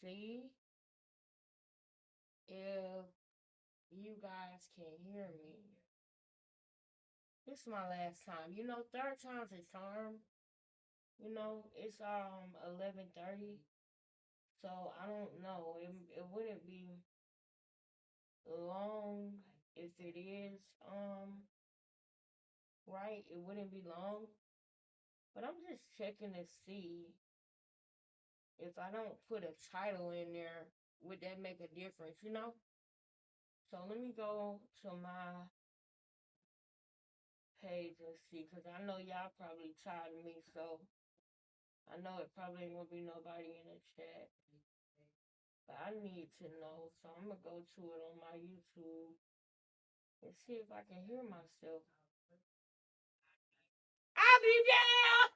see if you guys can hear me. This is my last time. You know, third time's a charm. You know, it's 11:30. So I don't know. It wouldn't be long if it is right. It wouldn't be long. But I'm just checking to see if I don't put a title in there, would that make a difference, you know? So let me go to my page and see, because I know y'all probably tired of me, so I know it probably ain't gonna be nobody in the chat. But I need to know, so I'm gonna go to it on my YouTube and see if I can hear myself. I'll be down!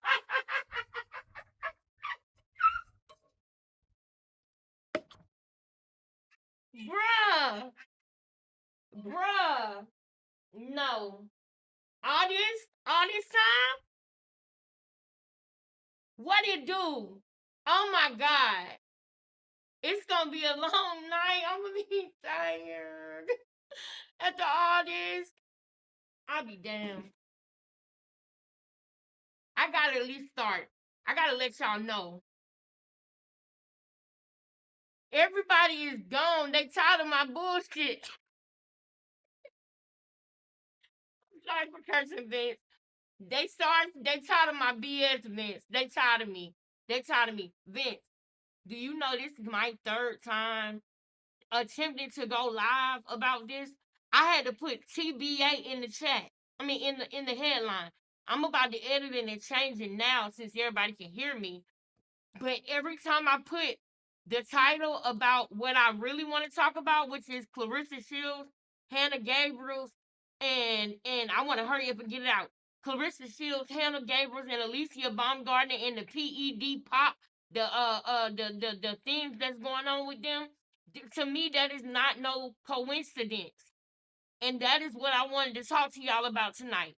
Bruh! Bruh! No. All this time? What it do? Oh my God. It's gonna be a long night. I'm gonna be tired. After all this, I'll be damned. I gotta at least start. I gotta let y'all know. Everybody is gone. They tired of my bullshit. I'm sorry for cursing, Vince. They tired of my BS, Vince. They tired of me. They tired of me. Vince, do you know this is my third time attempting to go live about this? I had to put TBA in the chat. I mean in the headline. I'm about to edit it and change it now since everybody can hear me. But every time I put the title about what I really want to talk about, which is Clarissa Shields, Hannah Gabriels, and I want to hurry up and get it out. Clarissa Shields, Hannah Gabriels, and Alicia Baumgartner in the PED pop, the things that's going on with them. To me, that is not no coincidence. And that is what I wanted to talk to y'all about tonight.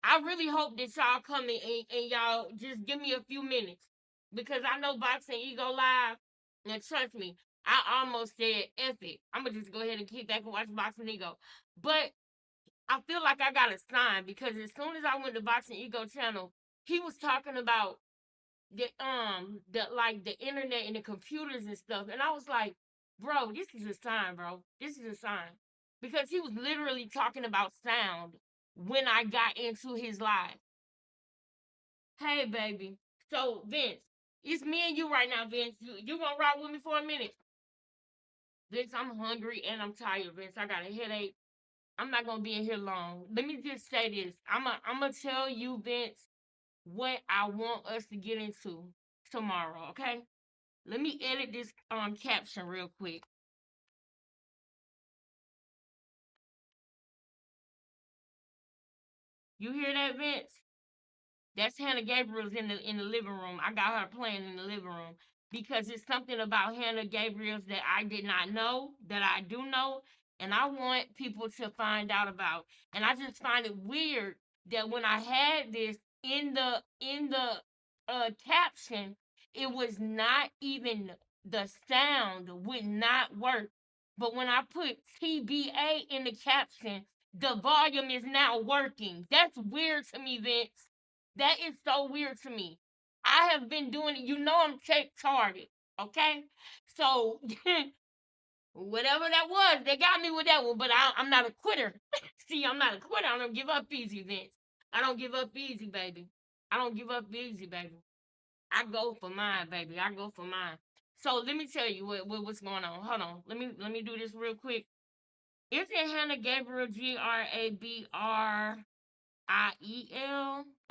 I really hope that y'all come in and y'all just give me a few minutes because I know Boxing Ego Live, and trust me, I almost said F it. I'm gonna just go ahead and kick back and watch Boxing Ego. But I feel like I got a sign because as soon as I went to Boxing Ego channel, he was talking about the internet and the computers and stuff, and I was like, bro, this is a sign, bro. This is a sign because he was literally talking about sound when I got into his live. Hey, baby. So, Vince, it's me and you right now, Vince. You gonna ride with me for a minute? Vince, I'm hungry and I'm tired, Vince. I got a headache. I'm not gonna be in here long. Let me just say this. I'm gonna tell you, Vince, what I want us to get into tomorrow, okay? Let me edit this caption real quick. You hear that, Vince? That's Hannah Gabriel's in the living room. I got her playing in the living room because it's something about Hannah Gabriel's that I did not know that I do know, and I want people to find out about. And I just find it weird that when I had this in the caption, it was not even the sound would not work. But when I put TBA in the caption, the volume is now working. That's weird to me, Vince. That is so weird to me. I have been doing it. You know I'm tech target. Okay? So whatever that was, they got me with that one, but I'm not a quitter. See, I'm not a quitter. I don't give up easy, Vince. I don't give up easy, baby. I don't give up easy, baby. I go for mine, baby. I go for mine. So let me tell you what's going on. Hold on. Let me do this real quick. Is it Hannah Gabriel Grabriel?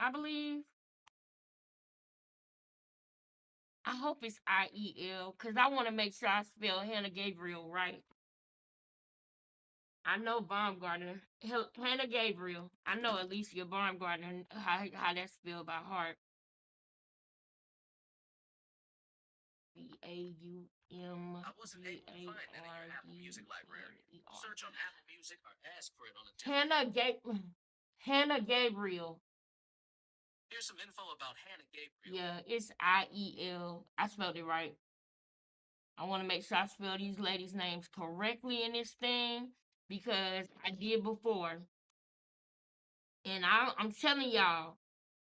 I believe. I hope it's IEL because I want to make sure I spell Hannah Gabriel right. I know Baumgartner, Hannah Gabriel. I know Alicia Baumgartner, how that's spelled by heart. BAUM. I wasn't able to find that in your Apple Music library. Search on Apple Music or ask for it on a Hannah Gabriel. Here's some info about Hannah Gabriel. Yeah, it's IEL. I spelled it right. I want to make sure I spell these ladies' names correctly in this thing because I did before. And I'm telling y'all,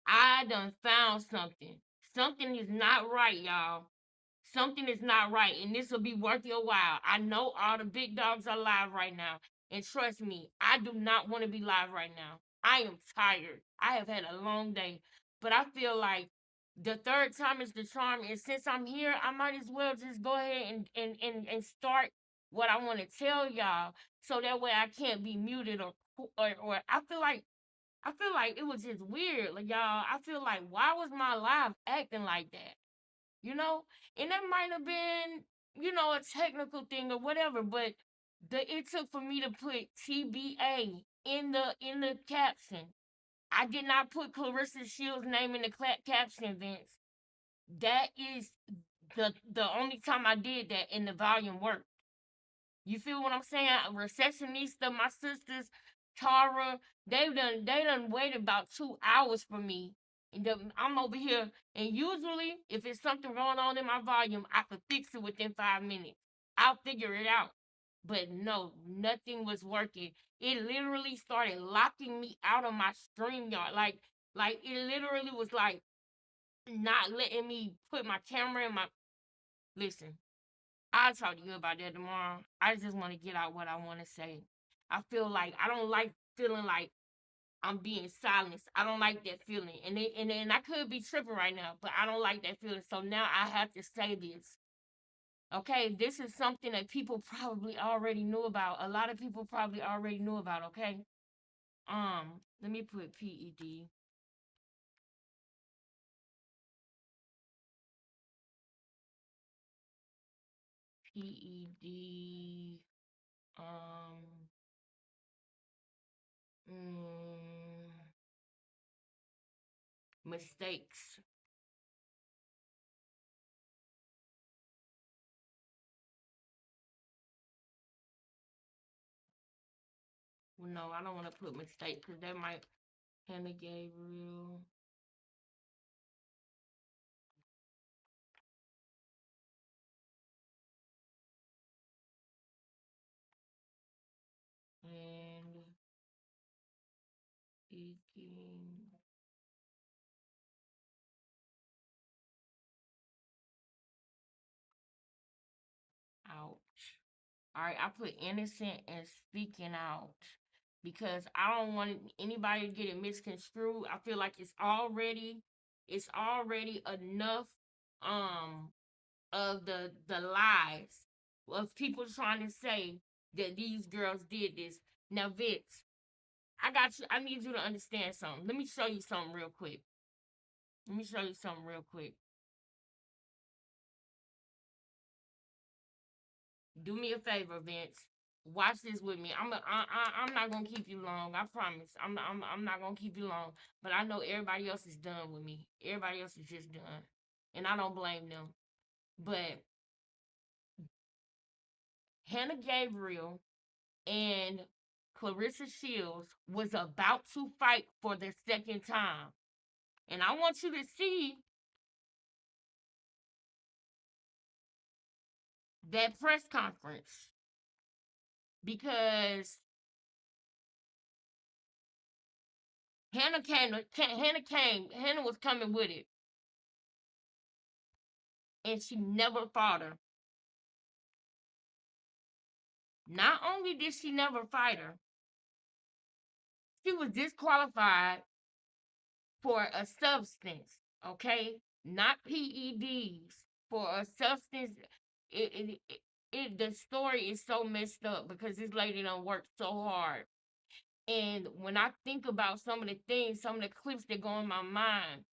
I done found something. Something is not right, y'all. Something is not right, and this will be worth your while. I know all the big dogs are live right now, and trust me, I do not want to be live right now. I am tired. I have had a long day, but I feel like the third time is the charm, and since I'm here, I might as well just go ahead and start what I want to tell y'all, so that way I can't be muted or I feel like it was just weird, like y'all. I feel like why was my live acting like that? You know, and that might have been, a technical thing or whatever, but it took for me to put TBA in the caption. I did not put Clarissa Shields' name in the caption, Vince. That is the only time I did that, and the volume worked. You feel what I'm saying? Recessionista, my sisters, Tara, they done waited about 2 hours for me. And I'm over here, and usually if it's something going on in my volume, I could fix it within 5 minutes. I'll figure it out. But no, nothing was working. It literally started locking me out of my StreamYard. Like it literally was like not letting me put my camera in my. Listen, I'll talk to you about that tomorrow. I just want to get out what I want to say. I feel like I don't like feeling like I'm being silenced. I don't like that feeling. And I could be tripping right now, but I don't like that feeling. So now I have to say this. Okay, this is something that people probably already knew about. A lot of people probably already knew about, okay? Let me put PED. PED. Um mm, Mistakes. Well, no, I don't want to put mistakes because that might Hannah Gabriel. And speaking out. All right, I put innocent and speaking out because I don't want anybody to get it misconstrued. I feel like it's already enough um of the lies of people trying to say that these girls did this. Now, Vince, I got you. I need you to understand something. Let me show you something real quick. Let me show you something real quick. Do me a favor, Vince. Watch this with me. I'm not gonna keep you long. I promise. I'm not gonna keep you long. But I know everybody else is done with me. Everybody else is just done, and I don't blame them. But Hannah Gabriel and Clarissa Shields was about to fight for the second time, and I want you to see that press conference because Hannah was coming with it, and she never fought her. Not only did she never fight her, she was disqualified for a substance, okay? Not PEDs, for a substance. The story is so messed up because this lady done worked so hard. And when I think about some of the things, some of the clips that go in my mind,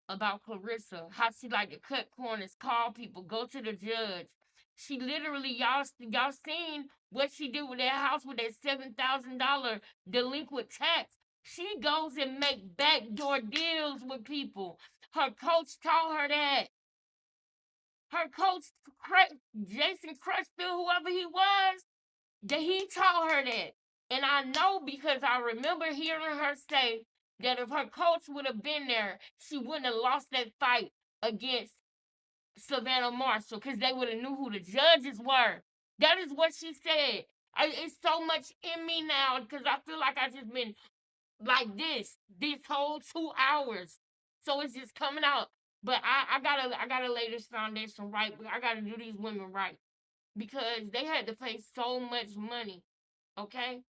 about Clarissa, how she like to cut corners, call people, go to the judge. She literally, y'all seen what she did with that house with that $7,000 delinquent tax. She goes and make backdoor deals with people. Her coach taught her that. Her coach, Jason Crutchfield, whoever he was, that he taught her that. And I know because I remember hearing her say that if her coach would have been there, she wouldn't have lost that fight against Savannah Marshall because they would have knew who the judges were. That is what she said. It's so much in me now because I feel like I just been like this whole 2 hours. So it's just coming out. But I gotta lay this foundation right. I gotta do these women right because they had to pay so much money. Okay,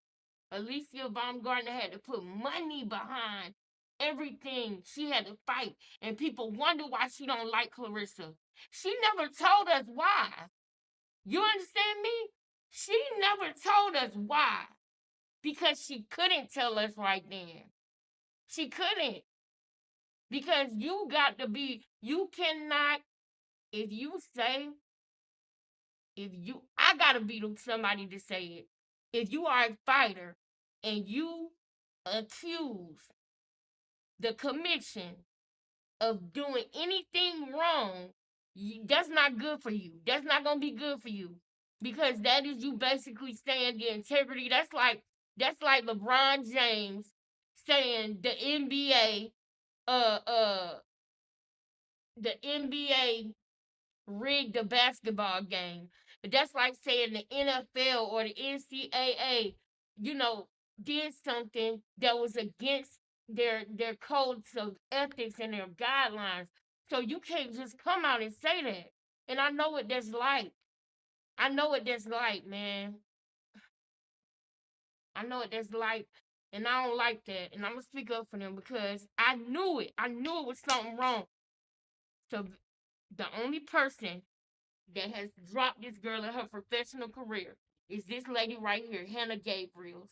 Alicia Baumgartner had to put money behind everything. She had to fight, and people wonder why she don't like Clarissa. She never told us why. You understand me? She never told us why because she couldn't tell us right then. She couldn't because you got to be. You cannot. If you say, if you, I gotta be somebody to say it. If you are a fighter and you accuse the commission of doing anything wrong, that's not good for you. That's not gonna be good for you because that is you basically saying the integrity. That's like LeBron James saying uh uh the NBA rigged the basketball game. That's like saying the NFL or the NCAA, you know, did something that was against their codes of ethics and their guidelines. So you can't just come out and say that. And I know what that's like. I know what that's like, man. I know what that's like. And I don't like that. And I'm gonna speak up for them because I knew it. I knew it was something wrong. So the only person that has dropped this girl in her professional career is this lady right here, Hannah Gabriels.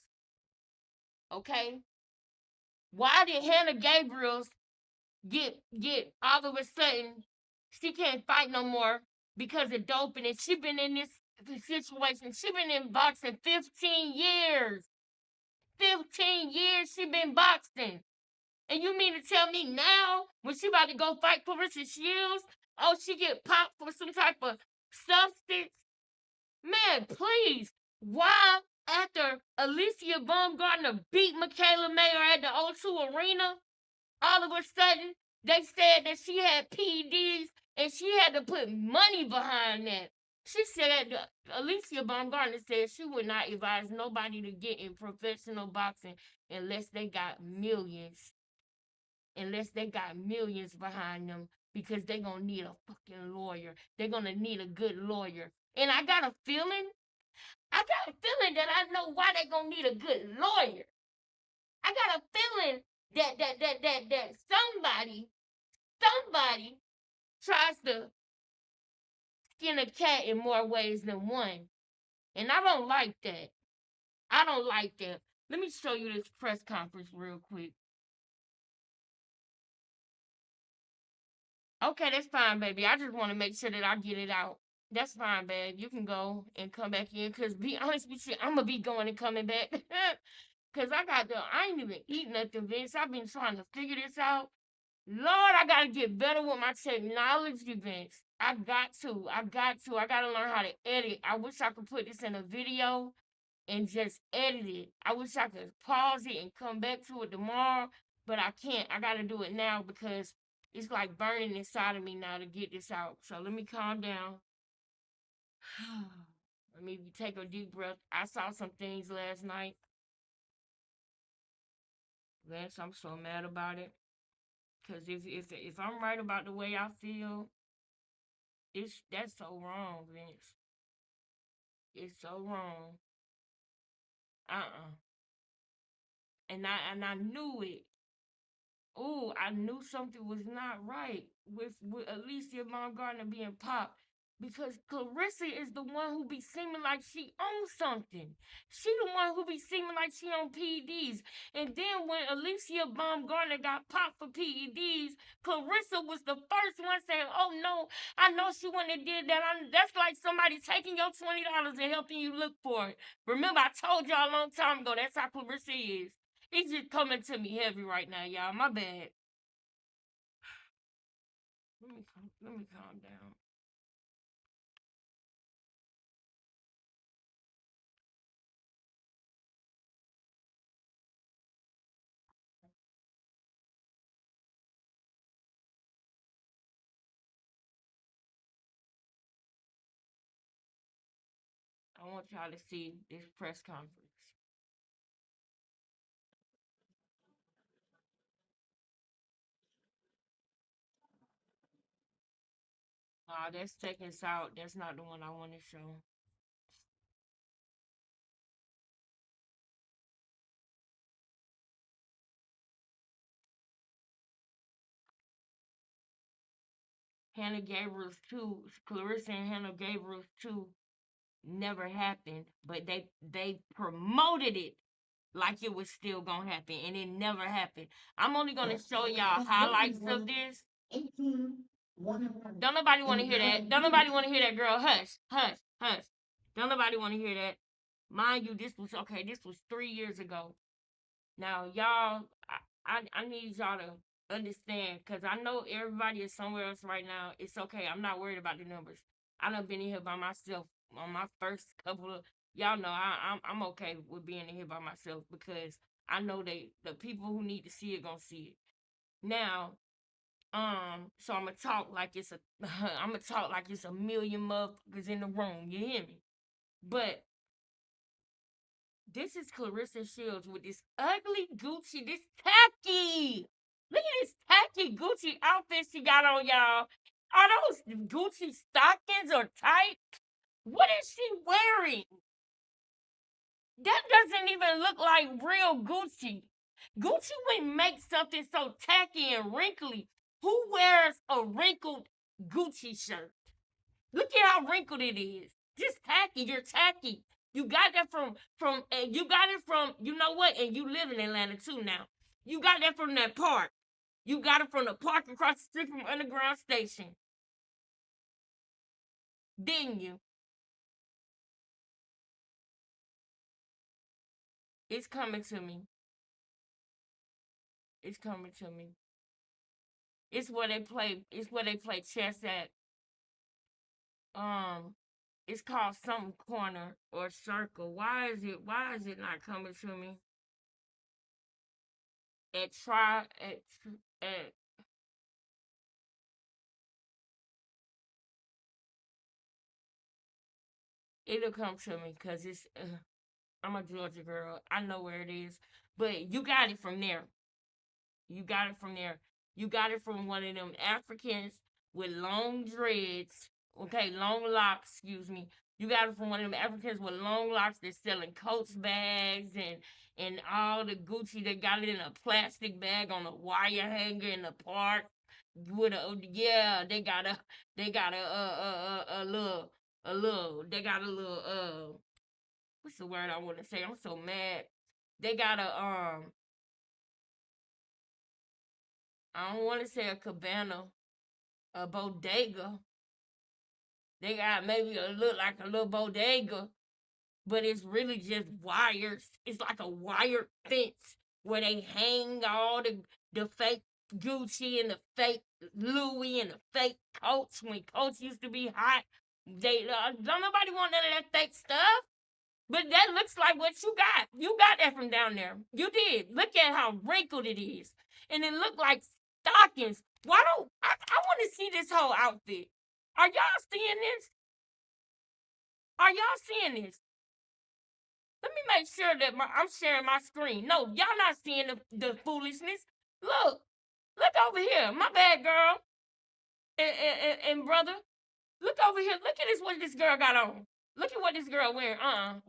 Okay? Why did Hannah Gabriels get all of a sudden she can't fight no more because of doping and she been in this situation. She been in boxing 15 years. 15 years she been boxing. And you mean to tell me now when she about to go fight Clarissa Shields, oh she get popped for some type of substance? Man, please. Why after Alicia Baumgartner beat Michaela Mayer at the O2 Arena, all of a sudden they said that she had PEDs and she had to put money behind that. She said Alicia Baumgartner said she would not advise nobody to get in professional boxing unless they got millions. Unless they got millions behind them because they gonna need a fucking lawyer. They're gonna need a good lawyer. And I got a feeling that I know why they gonna need a good lawyer. I got a feeling that somebody tries to skin a cat in more ways than one. And I don't like that. I don't like that. Let me show you this press conference real quick. Okay, that's fine, baby. I just want to make sure that I get it out. That's fine, babe. You can go and come back in. Cause be honest with you, I'm gonna be going and coming back. Cause I ain't even eating nothing, Vince. I've been trying to figure this out. Lord, I gotta get better with my technology, Vince. I gotta learn how to edit. I wish I could put this in a video and just edit it. I wish I could pause it and come back to it tomorrow, but I can't. I gotta do it now because it's like burning inside of me now to get this out. So let me calm down. Let me take a deep breath. I saw some things last night. Lance, I'm so mad about it. Cause if I'm right about the way I feel, that's so wrong, Vince. It's so wrong. Uh-uh. And I knew it. Oh, I knew something was not right with Alicia Baumgartner being popped because Clarissa is the one who be seeming like she owns something. She the one who be seeming like she on PEDs. And then when Alicia Baumgartner got popped for PEDs, Clarissa was the first one saying, "Oh no, I know she wouldn't have did that." That's like somebody taking your $20 and helping you look for it. Remember, I told y'all a long time ago. That's how Clarissa is. It's just coming to me heavy right now, y'all. My bad. Let me calm down. I want y'all to see this press conference. That's taking us out. That's not the one I want to show. Hannah Gabriel's two, Clarissa and Hannah Gabriel's two never happened, but they promoted it like it was still gonna happen, and it never happened. I'm only gonna show y'all highlights of this. Don't nobody want to hear that. Don't nobody want to hear that, girl. Hush, hush, hush. Don't nobody want to hear that. Mind you, this was okay. This was 3 years ago. Now, y'all, I need y'all to understand because I know everybody is somewhere else right now. It's okay. I'm not worried about the numbers. I done been in here by myself on my first couple of. Y'all know I'm okay with being in here by myself because I know the people who need to see it gonna see it. Now, so I'm gonna talk like it's a I'm gonna talk like it's a million motherfuckers in the room. You hear me? But this is Clarissa Shields with this ugly Gucci, this tacky. Look at this tacky Gucci outfit she got on, y'all. Are those Gucci stockings or tight? What is she wearing? That doesn't even look like real Gucci. Gucci wouldn't make something so tacky and wrinkly. Who wears a wrinkled Gucci shirt? Look at how wrinkled it is. Just tacky. You're tacky. You got that from and you got it from you know what? And you live in Atlanta too now. You got that from that park. You got it from the park across the street from Underground Station. Didn't you? It's coming to me. It's coming to me. It's where they play. It's where they play chess at. Um, it's called some corner or circle. Why is it? Why is it not coming to me? At try at it'll come to me because it's. I'm a Georgia girl. I know where it is, but you got it from there. You got it from there. You got it from one of them Africans with long dreads. Okay, long locks. Excuse me. You got it from one of them Africans with long locks that's selling Coach bags and all the Gucci. They got it in a plastic bag on a wire hanger in the park. With a yeah, they got a little they got a little what's the word I want to say? I'm so mad. They got I don't want to say a cabana, a bodega. They got maybe a look like a little bodega, but it's really just wires. It's like a wire fence where they hang all the fake Gucci and the fake Louis and the fake Coach when Coach used to be hot. They don't nobody want none of that fake stuff. But that looks like what you got. You got that from down there. You did. Look at how wrinkled it is. And it looked like stockings. Why don't I want to see this whole outfit? Are y'all seeing this? Are y'all seeing this? Let me make sure that I'm sharing my screen. No, y'all not seeing the foolishness. Look, look over here. My bad, girl and brother. Look over here. Look at this. What this girl got on. Look at what this girl wearing.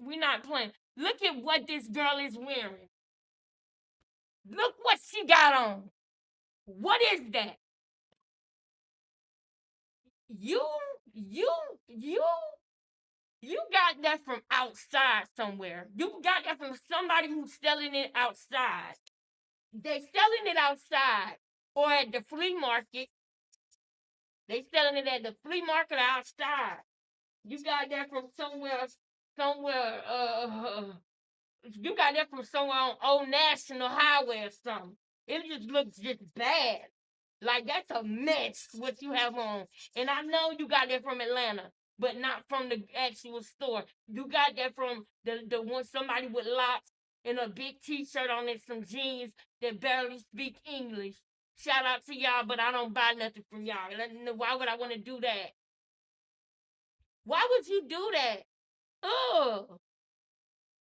We not playing. Look at what this girl is wearing. Look what she got on. What is that? You, you, you, you got that from outside somewhere. You got that from somebody who's selling it outside. They selling it outside or at the flea market. They selling it at the flea market outside. You got that from somewhere. You got that from somewhere on Old National Highway or something. It just looks just bad. Like that's a mess what you have on. And I know you got that from Atlanta, but not from the actual store. You got that from the one somebody with locks and a big t-shirt on and some jeans that barely speak English. Shout out to y'all, but I don't buy nothing from y'all. Why would I want to do that? Why would you do that? Ugh.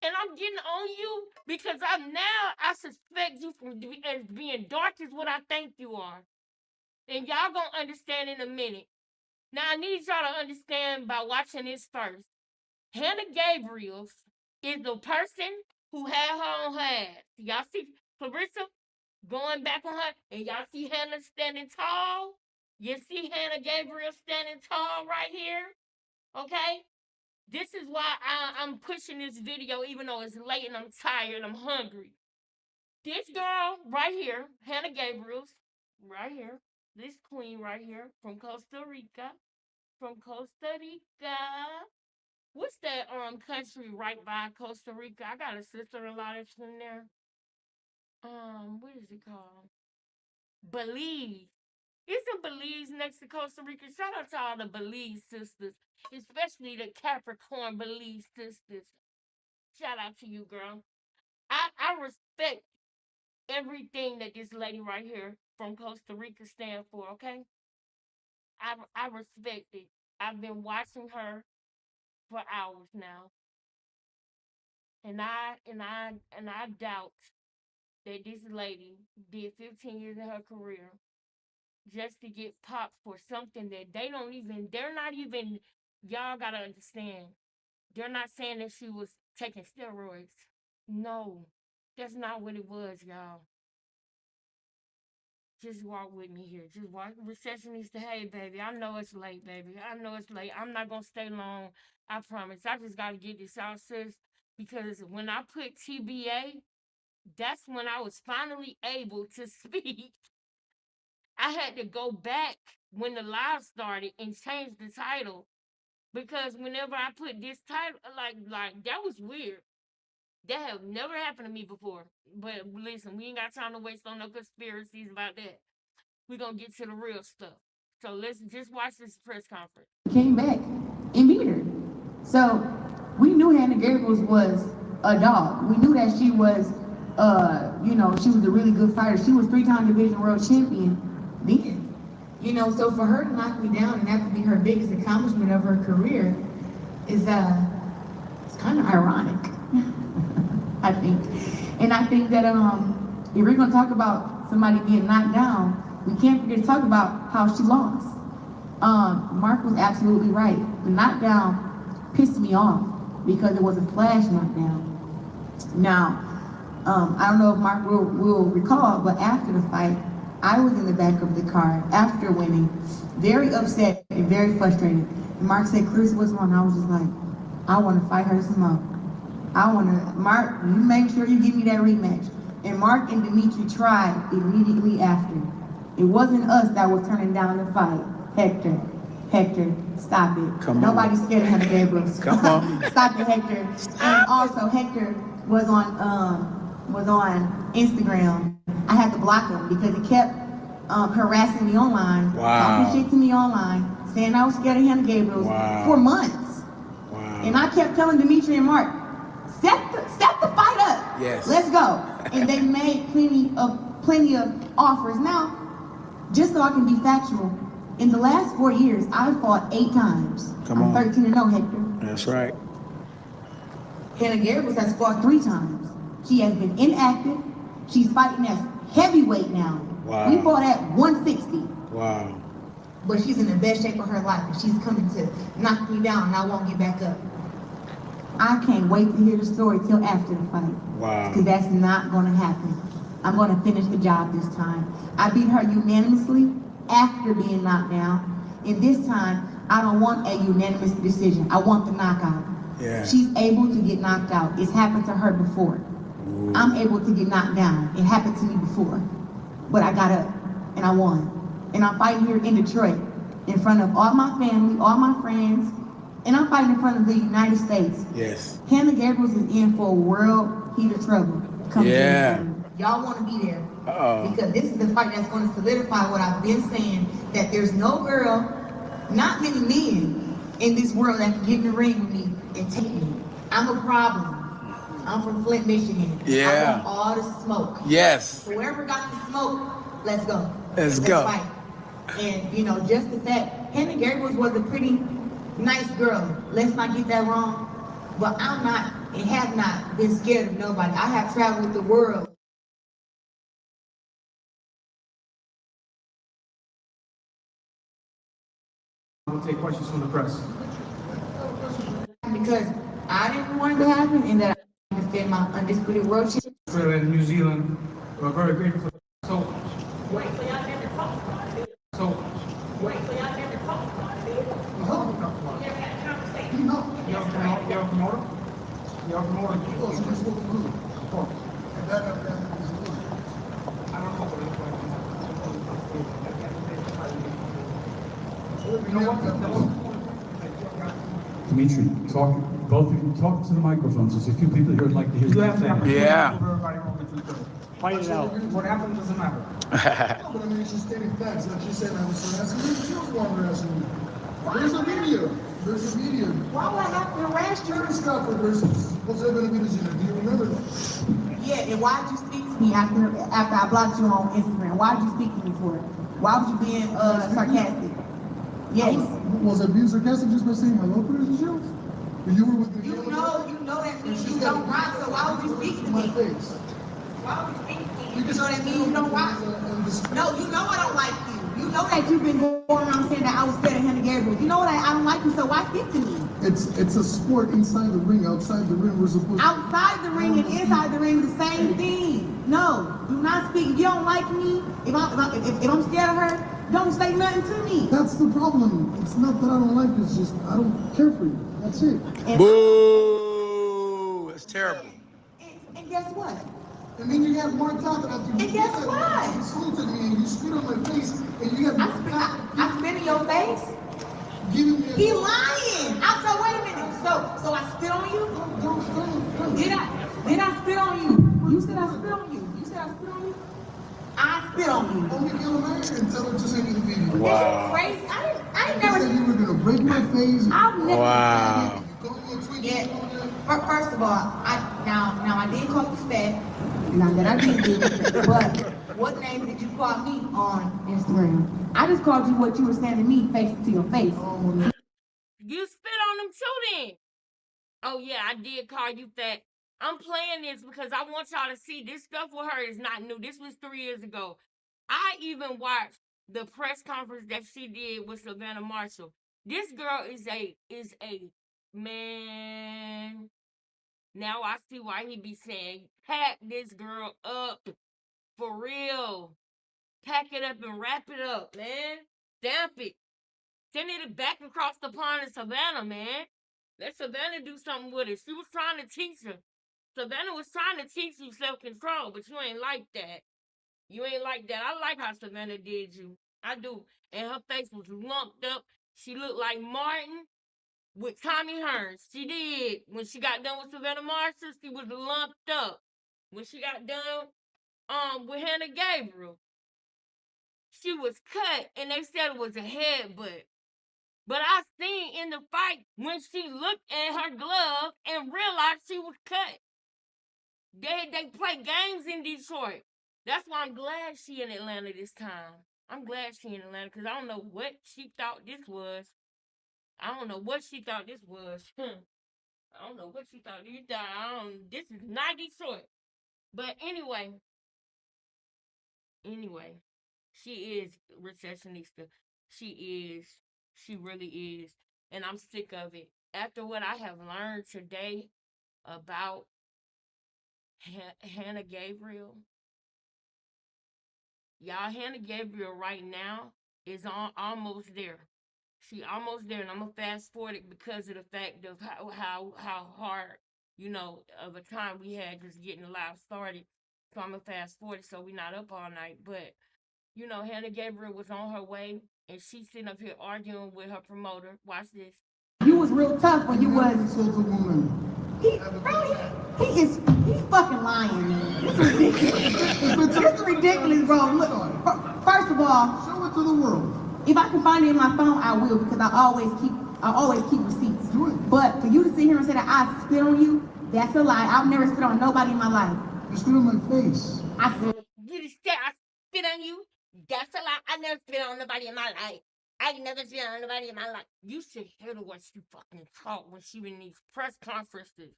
And I'm getting on you because I suspect you from as being dark as what I think you are. And y'all gonna understand in a minute. Now I need y'all to understand by watching this first. Hannah Gabriels is the person who had her on her ass. Y'all see Clarissa going back on her, and y'all see Hannah standing tall. You see Hannah Gabriel standing tall right here. Okay? This is why I'm pushing this video, even though it's late and I'm tired and I'm hungry. This girl right here, Hannah Gabriels, right here, this queen right here from Costa Rica, What's that country right by Costa Rica? I got a sister-in-law that's from there. What is it called? Belize. Isn't Belize next to Costa Rica? Shout out to all the Belize sisters, especially the Capricorn Belize sisters. Shout out to you, girl. I respect everything that this lady right here from Costa Rica stand for, okay? I respect it. I've been watching her for hours now. And I doubt that this lady did 15 years of her career just to get popped for something that they're not even, y'all gotta understand. They're not saying that she was taking steroids. No, that's not what it was, y'all. Just walk with me here. Just walk. Receptionist, hey, baby. I know it's late, baby. I know it's late. I'm not going to stay long. I promise. I just got to get this out, sis. Because when I put TBA, that's when I was finally able to speak. I had to go back when the live started and change the title. Because whenever I put this title, like that was weird. That have never happened to me before. But listen, we ain't got time to waste on no conspiracies about that. We're gonna get to the real stuff. So let's just watch this press conference. Came back and beat her. So we knew Hannah Gabriels was a dog. We knew that she was, she was a really good fighter. She was 3-time division world champion then. So for her to knock me down and that to be her biggest accomplishment of her career is it's kind of ironic. I think. And I think that if we're gonna talk about somebody being knocked down, we can't forget to talk about how she lost. Mark was absolutely right. The knockdown pissed me off because it was a flash knockdown. Now, I don't know if Mark will recall, but after the fight, I was in the back of the car after winning, very upset and very frustrated. And Mark said, "Chris, what's wrong?" I was just like, "I want to fight her some more. Mark, you make sure you give me that rematch." And Mark and Dimitri tried immediately after. It wasn't us that was turning down the fight. Hector, stop it. Nobody's scared of Hannah Gabriels. Come on. Stop it, Hector. And also, Hector was on Instagram. I had to block him because he kept harassing me online, talking shit to me online, saying I was scared of Hannah Gabriels for months. Wow. And I kept telling Dimitri and Mark, set the fight up. Yes. Let's go. And they made plenty of offers. Now, just so I can be factual, in the last 4 years, I fought 8 times. I'm 13-0, Hector. That's right. Hannah Gabriels has fought 3 times. She has been inactive. She's fighting at heavyweight now. Wow. We fought at 160. Wow. But she's in the best shape of her life, and she's coming to knock me down, and I won't get back up. I can't wait to hear the story till after the fight. Wow. Because that's not going to happen. I'm going to finish the job this time. I beat her unanimously after being knocked down. And this time, I don't want a unanimous decision. I want the knockout. Yeah. She's able to get knocked out. It's happened to her before. Ooh. I'm able to get knocked down. It happened to me before. But I got up, and I won. And I'm fighting here in Detroit, in front of all my family, all my friends, and I'm fighting in front of the United States. Yes. Hannah Gabriels is in for a world heat of trouble. Yeah. Y'all want to be there. Uh-oh. Because this is the fight that's going to solidify what I've been saying, that there's no girl, not many men in this world that can get in the ring with me and take me. I'm a problem. I'm from Flint, Michigan. Yeah. I want all the smoke. Yes. Whoever got the smoke, let's go. Let's go. Fight. And just the fact, Hannah Gabriels was a pretty nice girl. Let's not get that wrong. But I'm not, and have not been scared of nobody. I have traveled the world. We'll take questions from the press. Because I didn't want it to happen, and that I defend my undisputed world championship. Australia and New Zealand, we're very grateful. So, Wait, so y'all never talked about it? so Wait, so y'all never talked about it? we hope we talk about You it. never had a conversation? No, you're a promoter. You're a promoter. You're a promoter. Oh, so you're supposed to do it. Of course. And that is illegal. I don't know what it's like. You know what? Dimitri, talk, both of you, talk to the microphones. There's a few people here who'd like to hear You you have to say. have Yeah. everybody wrong with each other. Fight it out. What happened doesn't matter. No, but I mean, she's stating facts. Like she said, I was harassing me. She was the one harassing me. There's a video. There's a video. Why would I have to harass you? Terry Scott versus Jose Benavidez. Do you remember that? Yeah, and why'd you speak to me after I blocked you on Instagram? Why'd you speak to me for it? Why was you being sarcastic? Yes. Was I being sarcastic just by saying hello, President Shields? You were with the You know that means you don't rock, so why would you speak to my me? face. Why would you speak to me? You know that means you don't rock. And No, you know I don't like you. You know that you've been going around saying that I was scared of Hannah Gabriel. You know that I don't like you, so why speak to me? it's a sport inside the ring. Outside the ring, we're supposed to. Outside the ring and inside the ring, the same thing. No, do not speak. If you don't like me, if I'm scared of her, don't say nothing to me. That's the problem. It's not that I don't like you. It's just I don't care for you. That's it. And, Boo! That's terrible. and guess what? And then you got Mark talking after you. And guess what? You insulted me and you spit on my face and you got I spit in your face. giving me a. He lying. So wait a minute. So I spit on you? Don't. Did I spit on you? You said I spit on you. You said I spit on you? I spit on you. Only kill a man and tell her to send you the video. Wow. Crazy. I ain't You said never. you were gonna break my face. I've never. Wow. You called me a tweet. Yeah. First of all, I did call you fat. Not that I did do it, but what name did you call me on Instagram? I just called you what you were saying to me, face to your face. You spit on them too then. Oh yeah, I did call you fat. I'm playing this because I want y'all to see this stuff with her is not new. This was 3 years ago. I even watched the press conference that she did with Savannah Marshall. This girl is a man. Now I see why he be saying, pack this girl up. For real. Pack it up and wrap it up, man. Stamp it. Send it back across the pond to Savannah, man. Let Savannah do something with it. She was trying to teach her. Savannah was trying to teach you self-control, but you ain't like that. You ain't like that. I like how Savannah did you. I do. And her face was lumped up. She looked like Martin with Tommy Hearns. She did. When she got done with Savannah Marshall, she was lumped up. When she got done with Hannah Gabriel, she was cut, and they said it was a headbutt. But I seen in the fight when she looked at her glove and realized she was cut. They play games in Detroit. That's why I'm glad she in Atlanta this time. I'm glad she in Atlanta because I don't know what she thought this was. I don't know what she thought this was. I don't know what she thought. This is not Detroit. But anyway, she is recessionista. She really is. And I'm sick of it. After what I have learned today about Hannah Gabriel, y'all, Hannah Gabriel right now is almost there. She almost there, and I'm gonna fast forward it because of the fact of how hard, of a time we had just getting the live started. So I'm gonna fast forward it so we're not up all night. But Hannah Gabriel was on her way, and she's sitting up here arguing with her promoter. Watch this. You was real tough when you was. Insult a woman. He's fucking lying, man. This is ridiculous. This is ridiculous, bro. Look, first of all, Show it to the world. if I can find it in my phone, I will because I always keep receipts. Do it. But for you to sit here and say that I spit on you, that's a lie. I've never spit on nobody in my life. You spit on my face. I said, You just said I spit on you? That's a lie. I never spit on nobody in my life. I ain't never seen anybody in my life. You should hear the way she fucking talk when she in these press conferences.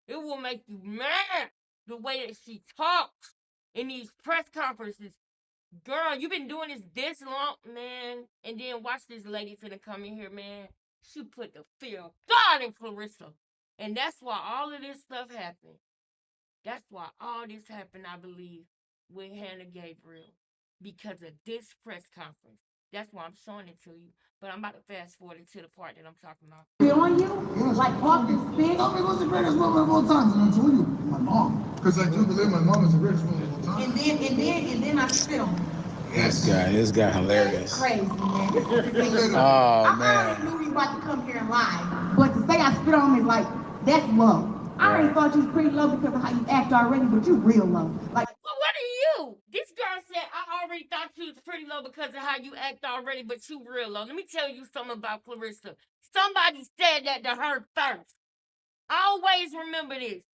It will make you mad the way that she talks in these press conferences. Girl, you been doing this long, man. And then watch this lady finna come in here, man. She put the fear of God in Clarissa. And that's why all of this stuff happened. That's why all this happened, I believe, with Hannah Gabriel. Because of this press conference. That's why I'm showing it to you. But I'm about to fast forward to the part that I'm talking about. Feel on you? Yes. Like walk and spit? Tell me what's the greatest woman of all time, and I told you, my mom. Because I do believe my mom is the greatest woman of all time. And then I spit on him. This guy hilarious. Crazy, man. This is ridiculous. Oh, I man. already knew he was about to come here and lie. But to say I spit on him is like, that's low. I already Right. thought you was pretty low because of how you act already, but you real low. Like, Well, what are you? This girl said, I already thought you was pretty low because of how you act already, but you real low. Let me tell you something about Clarissa. Somebody said that to her first. Always remember this.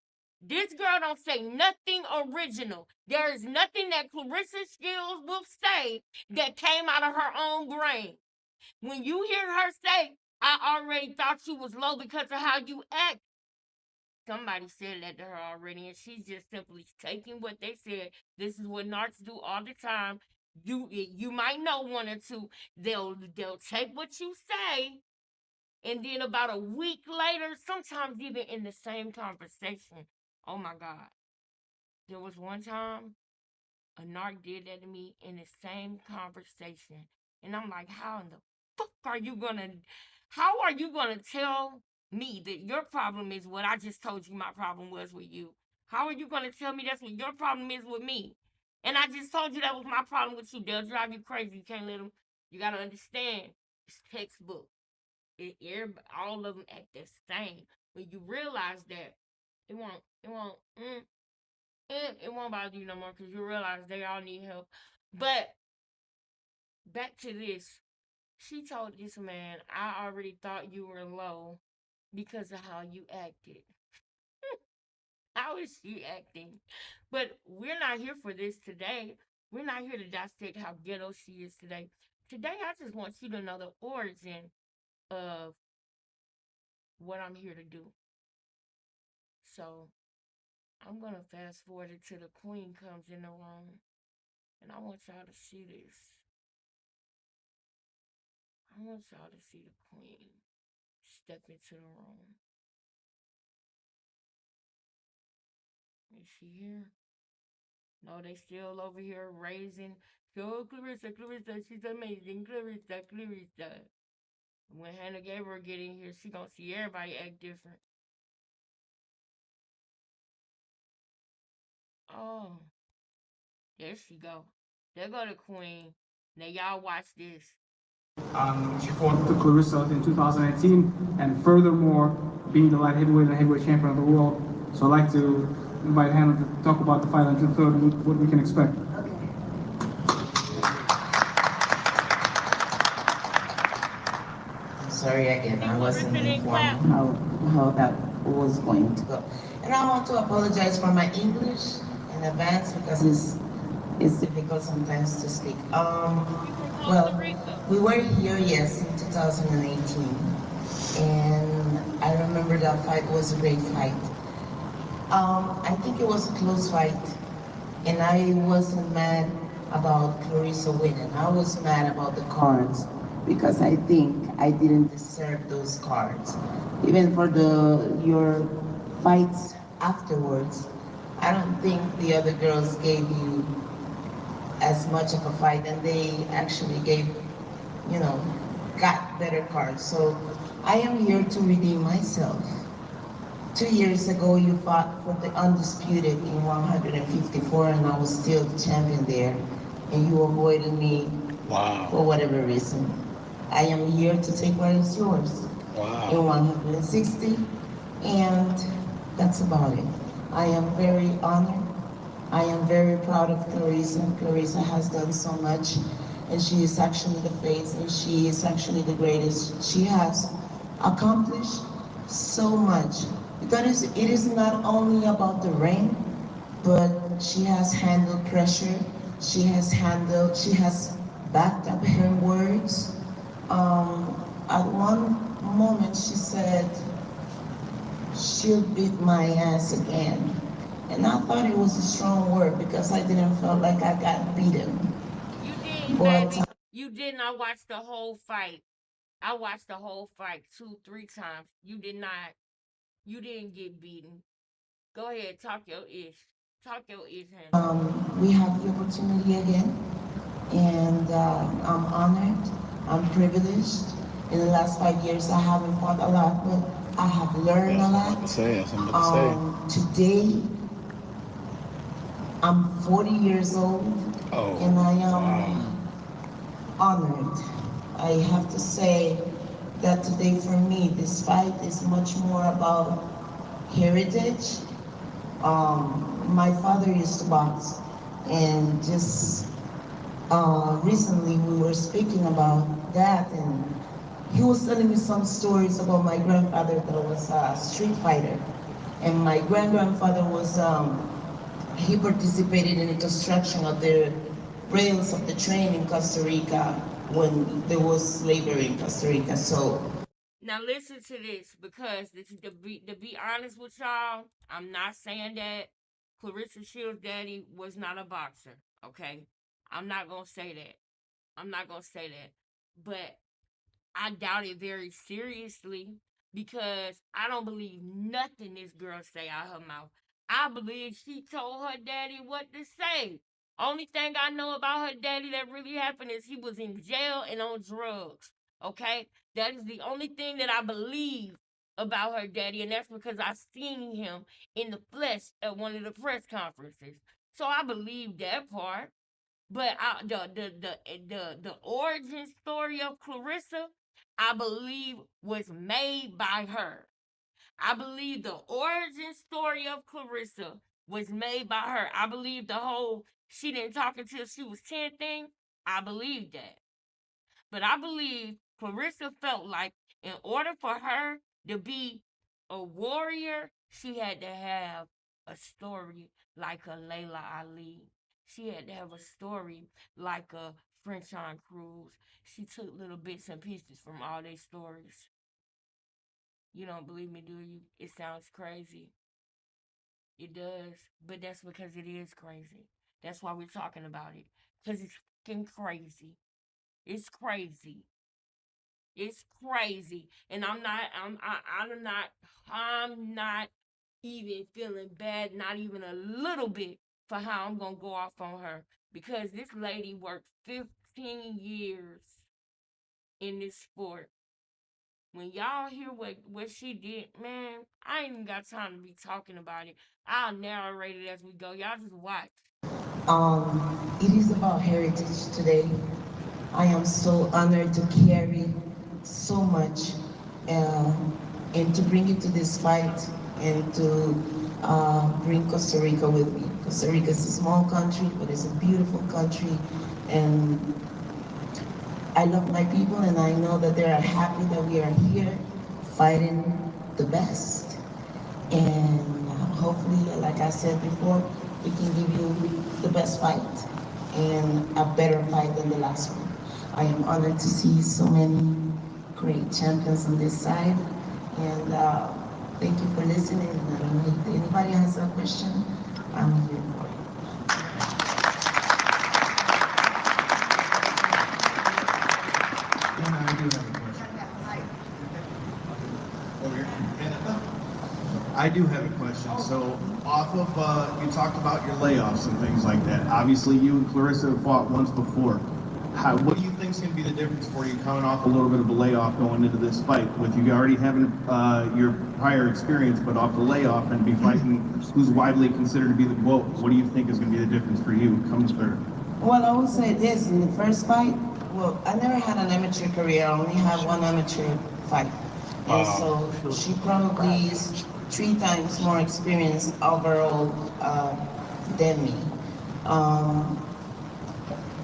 This girl don't say nothing original. There is nothing that Clarissa Skills will say that came out of her own brain. When you hear her say, I already thought you was low because of how you act, somebody said that to her already, and she's just simply taking what they said. This is what narcs do all the time. You might know one or two. They'll take what you say, and then about a week later, sometimes even in the same conversation. Oh my God. There was one time a narc did that to me in the same conversation. And I'm like, how in the fuck are you gonna tell me that your problem is what I just told you my problem was with you? How are you gonna tell me that's what your problem is with me? And I just told you that was my problem with you. They'll drive you crazy. You can't let them. You gotta understand. It's textbook. All of them act the same. When you realize that, it won't bother you no more because you realize they all need help. But back to this. She told this man, I already thought you were low because of how you acted. How is she acting? But we're not here for this today. We're not here to dissect how ghetto she is today. Today, I just want you to know the origin of what I'm here to do. So I'm going to fast forward until the queen comes in the room. And I want y'all to see this. I want y'all to see the queen step into the room. Is she here? No, they still over here raising. So Clarissa, she's amazing. Clarissa. When Hannah Gabriel get in here, she gonna see everybody act different. Oh, there she go. There go the queen. Now y'all watch this. She fought to Clarissa in 2018, and furthermore, being the light heavyweight and heavyweight champion of the world. So I'd like to invite Hannah to talk about the fight on June 3rd and what we can expect. Sorry again, I wasn't informed how that was going to go. And I want to apologize for my English in advance because it's difficult sometimes to speak. Well, we were here, yes, in 2018. And I remember that fight was a great fight. I think it was a close fight. And I wasn't mad about Clarissa winning. I was mad about the cards, because I think I didn't deserve those cards. Even for your fights afterwards, I don't think the other girls gave you as much of a fight, and they actually got better cards. So I am here to redeem myself. 2 years ago, you fought for the undisputed in 154, and I was still the champion there, and you avoided me for whatever reason. I am here to take what is yours in 160, and that's about it. I am very honored. I am very proud of Clarissa. Clarissa has done so much, and she is actually the face, and she is actually the greatest. She has accomplished so much. Because it is not only about the ring, but she has handled pressure. She has backed up her words. At one moment she said she'll beat my ass again. And I thought it was a strong word because I didn't feel like I got beaten. You didn't, But baby. You didn't. I watched the whole fight. I watched the whole fight 2, 3 times. You did not. You didn't get beaten. Go ahead, talk your ish. Talk your ish, honey. we have the opportunity again, and I'm honored. I'm privileged. In the last 5 years, I haven't fought a lot, but I have learned a lot. Today, I'm 40 years old, and I am honored. I have to say that today for me, this fight is much more about heritage. My father used to box, and just recently we were speaking about that, and he was telling me some stories about my grandfather that was a street fighter, and my grandfather was he participated in the construction of the rails of the train in Costa Rica when there was slavery in Costa Rica. So Now listen to this, because this is to be honest with y'all, I'm not saying that Clarissa Shields' daddy was not a boxer. Okay, I'm not gonna say that. I'm not gonna say that, but I doubt it very seriously, because I don't believe nothing this girl say out her mouth. I believe she told her daddy what to say. Only thing I know about her daddy that really happened is he was in jail and on drugs. Okay? That is the only thing that I believe about her daddy, and that's because I seen him in the flesh at one of the press conferences. So I believe that part. But the origin story of Clarissa, I believe, was made by her. I believe the origin story of Clarissa was made by her. I believe the whole she didn't talk until she was 10 thing. I believe that. But I believe Clarissa felt like in order for her to be a warrior, she had to have a story like a Layla Ali. She had to have a story like a French on Cruz. She took little bits and pieces from all their stories. You don't believe me, do you? It sounds crazy. It does. But that's because it is crazy. That's why we're talking about it. Because it's fucking crazy. It's crazy. It's crazy. And I'm not even feeling bad, not even a little bit, for how I'm gonna go off on her. Because this lady worked 15 years in this sport. When y'all hear what she did, man, I ain't even got time to be talking about it. I'll narrate it as we go. Y'all just watch. it is about heritage today. I am so honored to carry so much uh, and to bring it to this fight and to bring Costa Rica with me. Costa Rica is a small country, but it's a beautiful country, and I love my people, and I know that they are happy that we are here fighting the best. And hopefully, like I said before, we can give you the best fight and a better fight than the last one. I am honored to see so many great champions on this side, and thank you for listening. And I don't know if anybody has a question, I'm here for you. I do have a question. So, off of, you talked about your layoffs and things like that. Obviously, you and Clarissa have fought once before. What do you think is going to be the difference for you coming off a little bit of a layoff going into this fight, with you already having your prior experience, but off the layoff and be fighting who's widely considered to be the GOAT? What do you think is going to be the difference for you come third? Well, I would say this, in the first fight, well, I never had an amateur career. I only had one amateur fight. And so she probably is 3 times more experienced overall than me.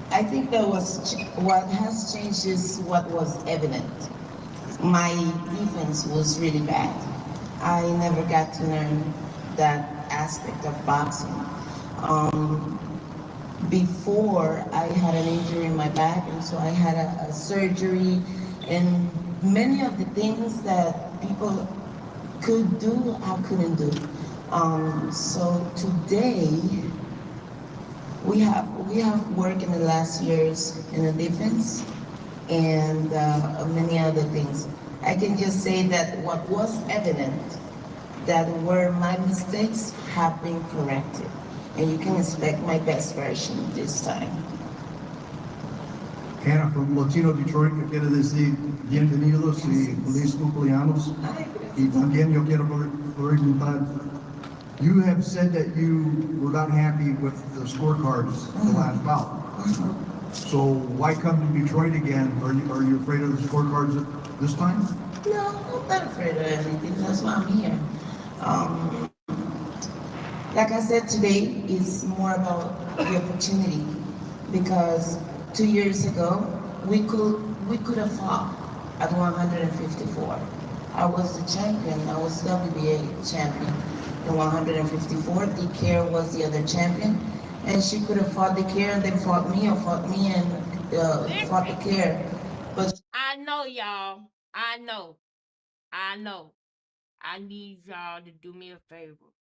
I think that what has changed is what was evident. My defense was really bad. I never got to learn that aspect of boxing. Before, I had an injury in my back, and so I had a surgery, And many of the things that people could do, I couldn't do. So today, we have worked in the last years in the defense and many other things. I can just say that what was evident, that were my mistakes, have been corrected. And you can expect my best version this time. Hannah from Latino Detroit, yo quiero decir bienvenidos y feliz cumpleaños. Y también yo quiero preguntar, you have said that you were not happy with the scorecards the last bout. So why come to Detroit again? Are you afraid of the scorecards this time? No, I'm not afraid of anything. That's why I'm here. Like I said, today is more about the opportunity, because 2 years ago we could have fought at 154. I was the champion. I was WBA champion in 154. DeCare was the other champion, and she could have fought DeCare and then fought me, or fought me and fought DeCare. But I know, y'all. I know. I need y'all to do me a favor.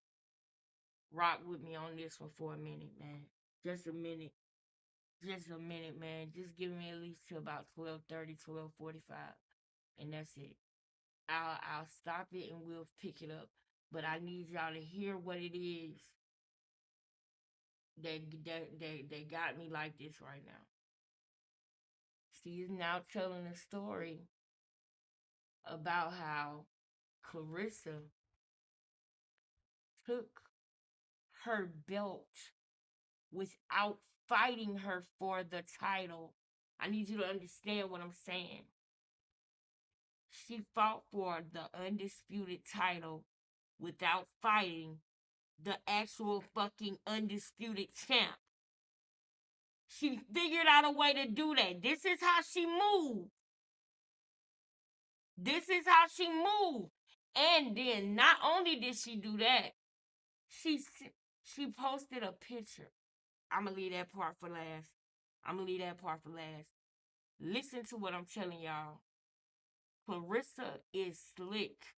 Rock with me on this one for a minute, man. Just a minute. Just a minute, man. Just give me at least till about 12:30, 12:45, and that's it. I'll stop it and we'll pick it up. But I need y'all to hear what it is that got me like this right now. She is now telling a story about how Clarissa took her belt without fighting her for the title. I need you to understand what I'm saying. She fought for the undisputed title without fighting the actual fucking undisputed champ. She figured out a way to do that. This is how she moved. This is how she moved. And then not only did she do that, she posted a picture. I'm going to leave that part for last. Listen to what I'm telling y'all. Clarissa is slick.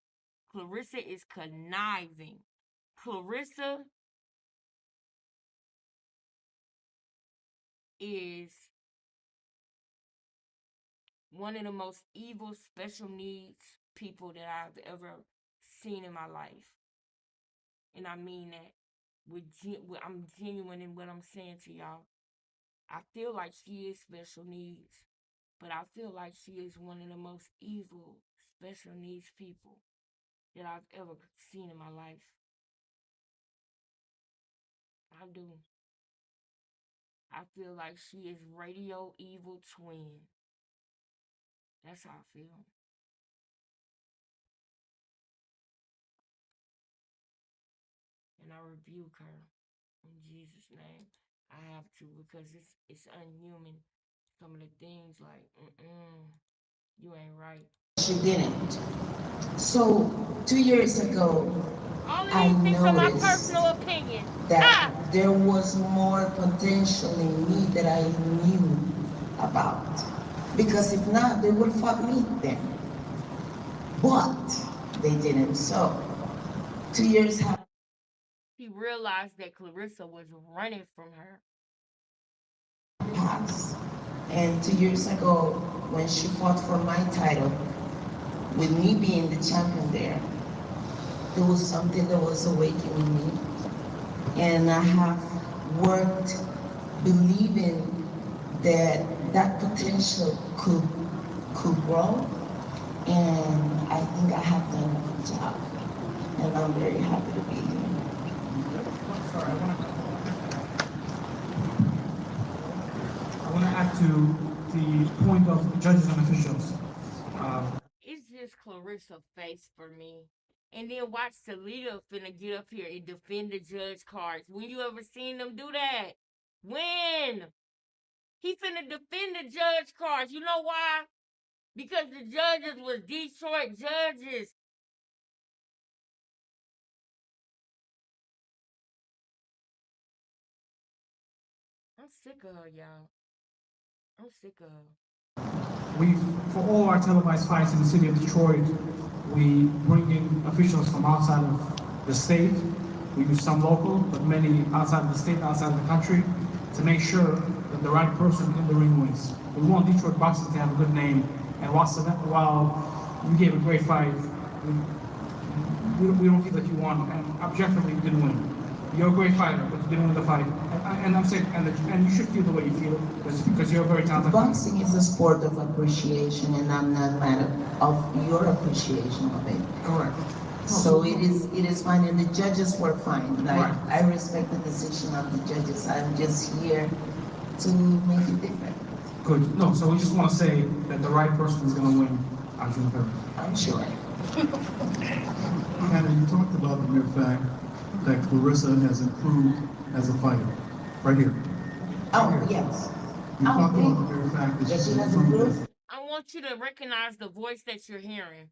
Clarissa is conniving. Clarissa is one of the most evil special needs people that I've ever seen in my life. And I mean that. I'm genuine in what I'm saying to y'all. I feel like she is special needs, but I feel like she is one of the most evil special needs people that I've ever seen in my life. I do. I feel like she is radio evil twin. That's how I feel. And I rebuke her in Jesus' name. I have to, because it's unhuman. Some of the things like, you ain't right. she didn't. So 2 years ago, All of I these things are my noticed personal opinion. that there was more potential in me that I knew about. Because if not, they would have fought me then. But they didn't. So 2 years happened. He realized that Clarissa was running from her. Pass. And 2 years ago, when she fought for my title, with me being the champion there was something that was awakening me. And I have worked believing that that potential could grow. And I think I have done a good job. And I'm very happy to be here. Sorry, I want to add to the point of judges and officials. It's just Clarissa face for me. And then watch Talita finna get up here and defend the judge cards. When you ever seen them do that? When? He finna defend the judge cards. You know why? Because the judges was Detroit judges. I'm sick of her, y'all. I'm sick of her. for all our televised fights in the city of Detroit, we bring in officials from outside of the state. We use some local, but many outside of the state, outside of the country, to make sure that the right person in the ring wins. We want Detroit boxing to have a good name, and while you gave a great fight, we don't feel that you won, and objectively you didn't win. You're a great fighter, but you didn't win the fight. And I'm saying, and you should feel the way you feel, because you're a very talented fighter. Boxing is a sport of appreciation, and I'm not mad of your appreciation of it. Correct. So it is fine, and the judges were fine. Like, Right. I respect the decision of the judges. I'm just here to make it different. Good. No, so we just want to say that the right person is going to win on June 3rd. I'm sure. Hannah, you talked about the mere fact that Clarissa has improved as a fighter, right here. Oh, yes. You talked about the mere fact that That she's she has improved. improved? I want you to recognize the voice that you're hearing.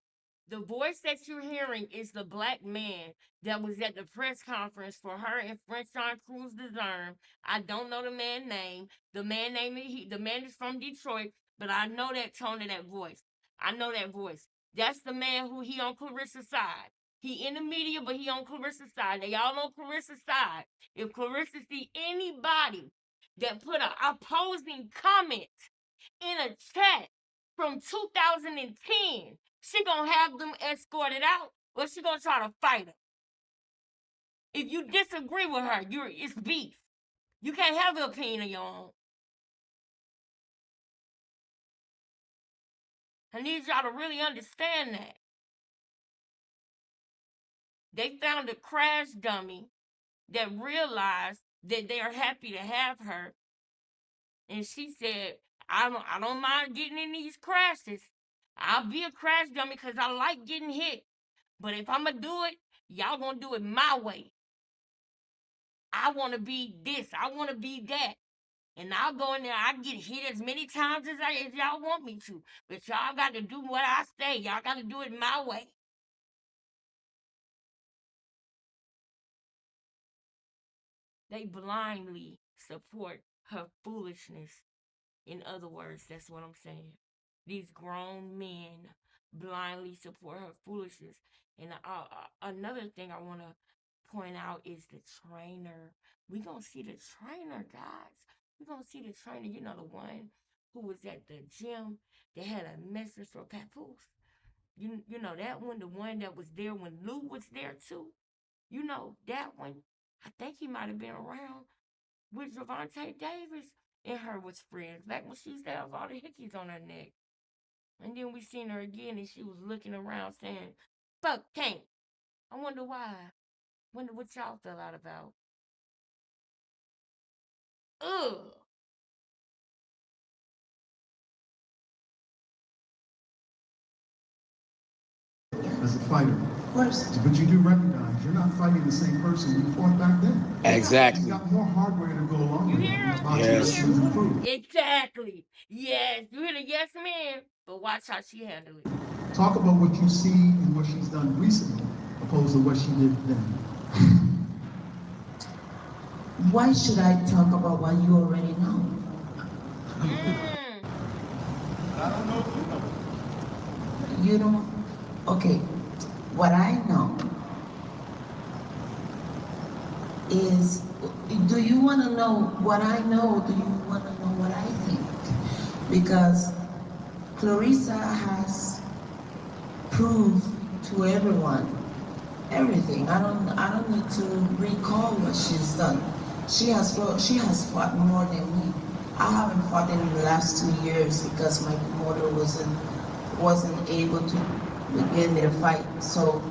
The voice that you're hearing is the black man that was at the press conference for her and French John Cruz Dezern. I don't know the man's name. The man is from Detroit, but I know that tone of that voice. I know that voice. That's the man who he on Clarissa's side. He in the media, but he on Clarissa's side. They all on Clarissa's side. If Clarissa see anybody that put an opposing comment in a chat from 2010, she gonna have them escorted out, or she gonna try to fight her. If you disagree with her, it's beef. You can't have an opinion of your own. I need y'all to really understand that. They found a crash dummy that realized that they are happy to have her, and she said, I don't mind getting in these crashes. I'll be a crash dummy because I like getting hit. But if I'm going to do it, y'all going to do it my way. I want to be this. I want to be that. And I'll go in there. I get hit as many times as y'all want me to. But y'all got to do what I say. Y'all got to do it my way. They blindly support her foolishness. In other words, that's what I'm saying. These grown men blindly support her foolishness. And another thing I want to point out is the trainer. We're going to see the trainer, guys. We're going to see the trainer. You know, the one who was at the gym that had a message for Papoose. You know that one, the one that was there when Lou was there too. You know that one. I think he might have been around with Javante Davis and her was friends back when she used to have all the hickeys on her neck. And then we seen her again and she was looking around saying, fuck Tank. I wonder why. Wonder what y'all fell out about. Ugh. As a fighter. Of course. But you do recognize you're not fighting the same person you fought back then. Exactly. You got more hardware to go along You with hear it. her? Yes. You hear her? Exactly. Yes. You hear the yes man, but watch how she handle it. Talk about what you see and what she's done recently, opposed to what she did then. Why should I talk about what you already know? I don't know if you know. You don't? Okay. What I know is, do you want to know what I know? Do you want to know what I think? Because Clarissa has proved to everyone everything. I don't need to recall what she's done. She has fought more than me. I haven't fought in the last 2 years because my promoter wasn't able to begin their fight. So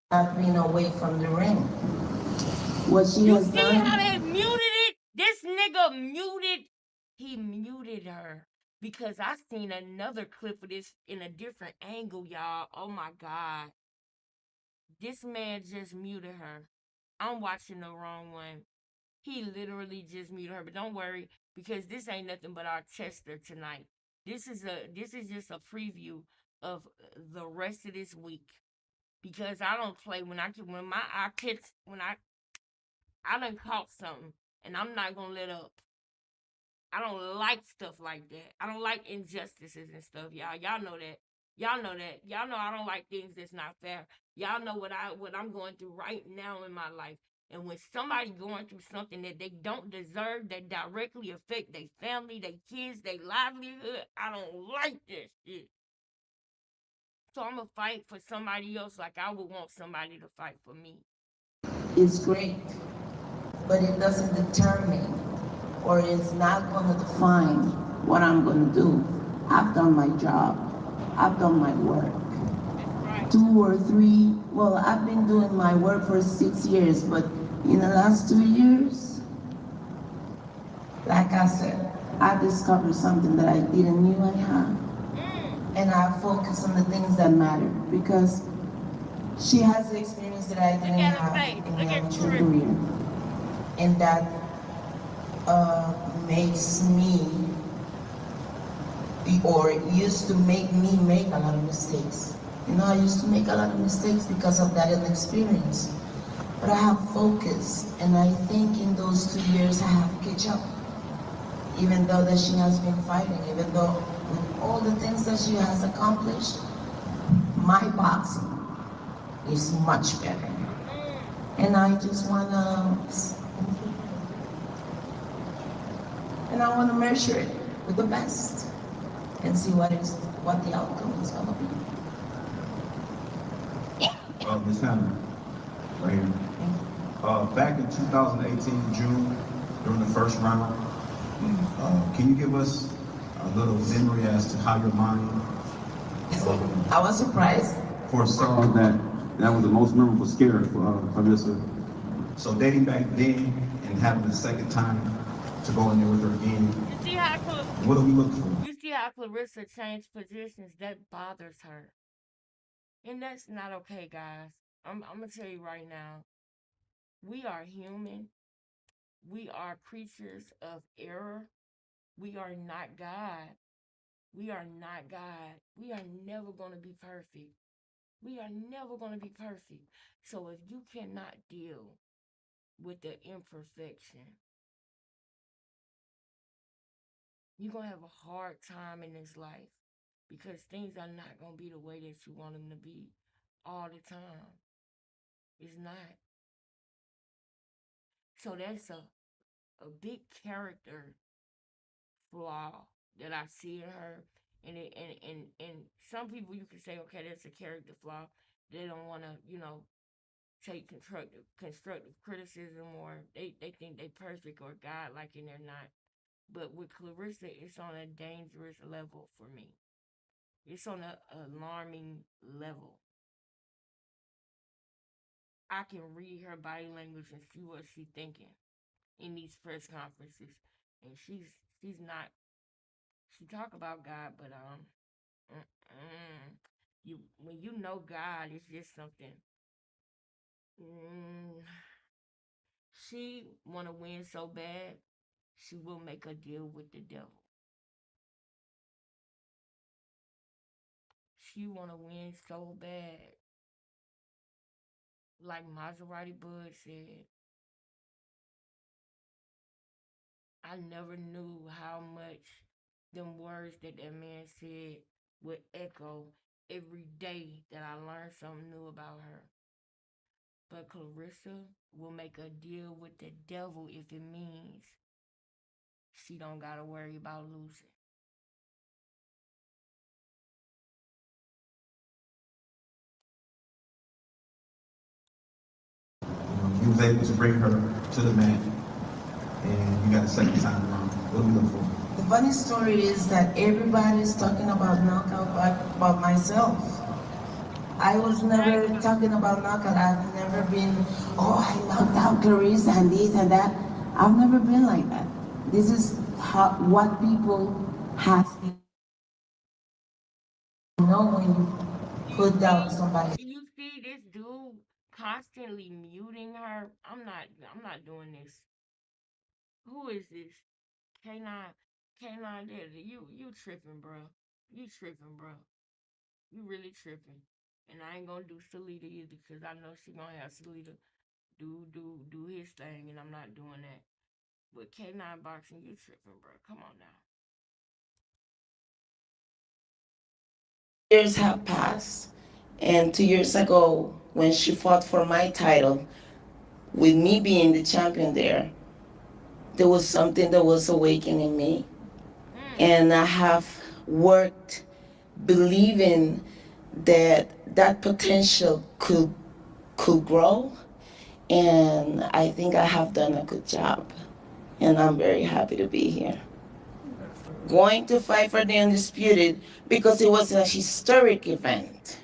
I've been away from the ring. What she You has see done. how they muted it? This nigga muted. He muted her. Because I seen another clip of this in a different angle, y'all. Oh my God. This man just muted her. I'm watching the wrong one. He literally just muted her. But don't worry, because this ain't nothing but our tester tonight. This is just a preview of the rest of this week. Because I don't play when I done caught something and I'm not gonna let up. I don't like stuff like that. I don't like injustices and stuff, y'all. Y'all know that. Y'all know that. Y'all know I don't like things that's not fair. Y'all know what I'm going through right now in my life. And when somebody going through something that they don't deserve, that directly affect their family, their kids, their livelihood, I don't like this shit. So I'm gonna fight for somebody else like I would want somebody to fight for me. It's great, but it doesn't determine or it's not going to define what I'm going to do. I've done my job. I've done my work. Right. 2 or 3, well, I've been doing my work for 6 years, but in the last 2 years, like I said, I discovered something that I didn't knew I had. And I focus on the things that matter because she has the experience that I didn't have in the amateur career. And that makes me, or used to make me make a lot of mistakes. You know, I used to make a lot of mistakes because of that inexperience. But I have focus, and I think in those 2 years I have catch up. Even though that she has been fighting, even though with all the things that she has accomplished, my boxing is much better. And I just wanna, and I wanna measure it with the best and see what the outcome is gonna be. Ms. Hannah, right here. Back in 2018, June, during the first round, can you give us a little memory as to how your mind? I was surprised. Foresaw that was the most memorable scare for Clarissa. So dating back then and having the second time to go in there with her again, You see how what do we look for? You see how Clarissa changed positions? That bothers her. And that's not okay, guys. I'm gonna tell you right now. We are human. We are creatures of error. We are not God. We are not God. We are never gonna be perfect. We are never gonna be perfect. So if you cannot deal with the imperfection, you're gonna have a hard time in this life because things are not gonna be the way that you want them to be all the time. It's not. So that's a big character flaw that I see in her. And some people you can say, okay, that's a character flaw. They don't want to, take constructive criticism, or they think they perfect or godlike and they're not. But with Clarissa, it's on a dangerous level for me. It's on an alarming level. I can read her body language and see what she's thinking in these press conferences, and she's not. She talk about God, but you when you know God, it's just something. Mm, she wanna win so bad, she will make a deal with the devil. She wanna win so bad, like Maserati Bud said. I never knew how much them words that man said would echo every day that I learned something new about her. But Clarissa will make a deal with the devil if it means she don't gotta worry about losing. You was able to bring her to the mat, and you got a second time around. What do we look for? The funny story is that everybody's talking about knockout, but about myself. I was never talking about knockout. I've never been, oh, I knocked out Clarissa and this and that. I've never been like that. This is what people have to know when you put down somebody. You see this dude constantly muting her. I'm not doing this. Who is this? K9. K9 there. You tripping, bro. You tripping, bro. You really tripping. And I ain't gonna do Salita either because I know she gonna have Salita do his thing, and I'm not doing that. But K9 boxing, you tripping, bro. Come on now. Years have passed, and 2 years ago, when she fought for my title, with me being the champion there was something that was awakening me, and I have worked believing that potential could grow, and I think I have done a good job, and I'm very happy to be here. Going to fight for the undisputed because it was a historic event.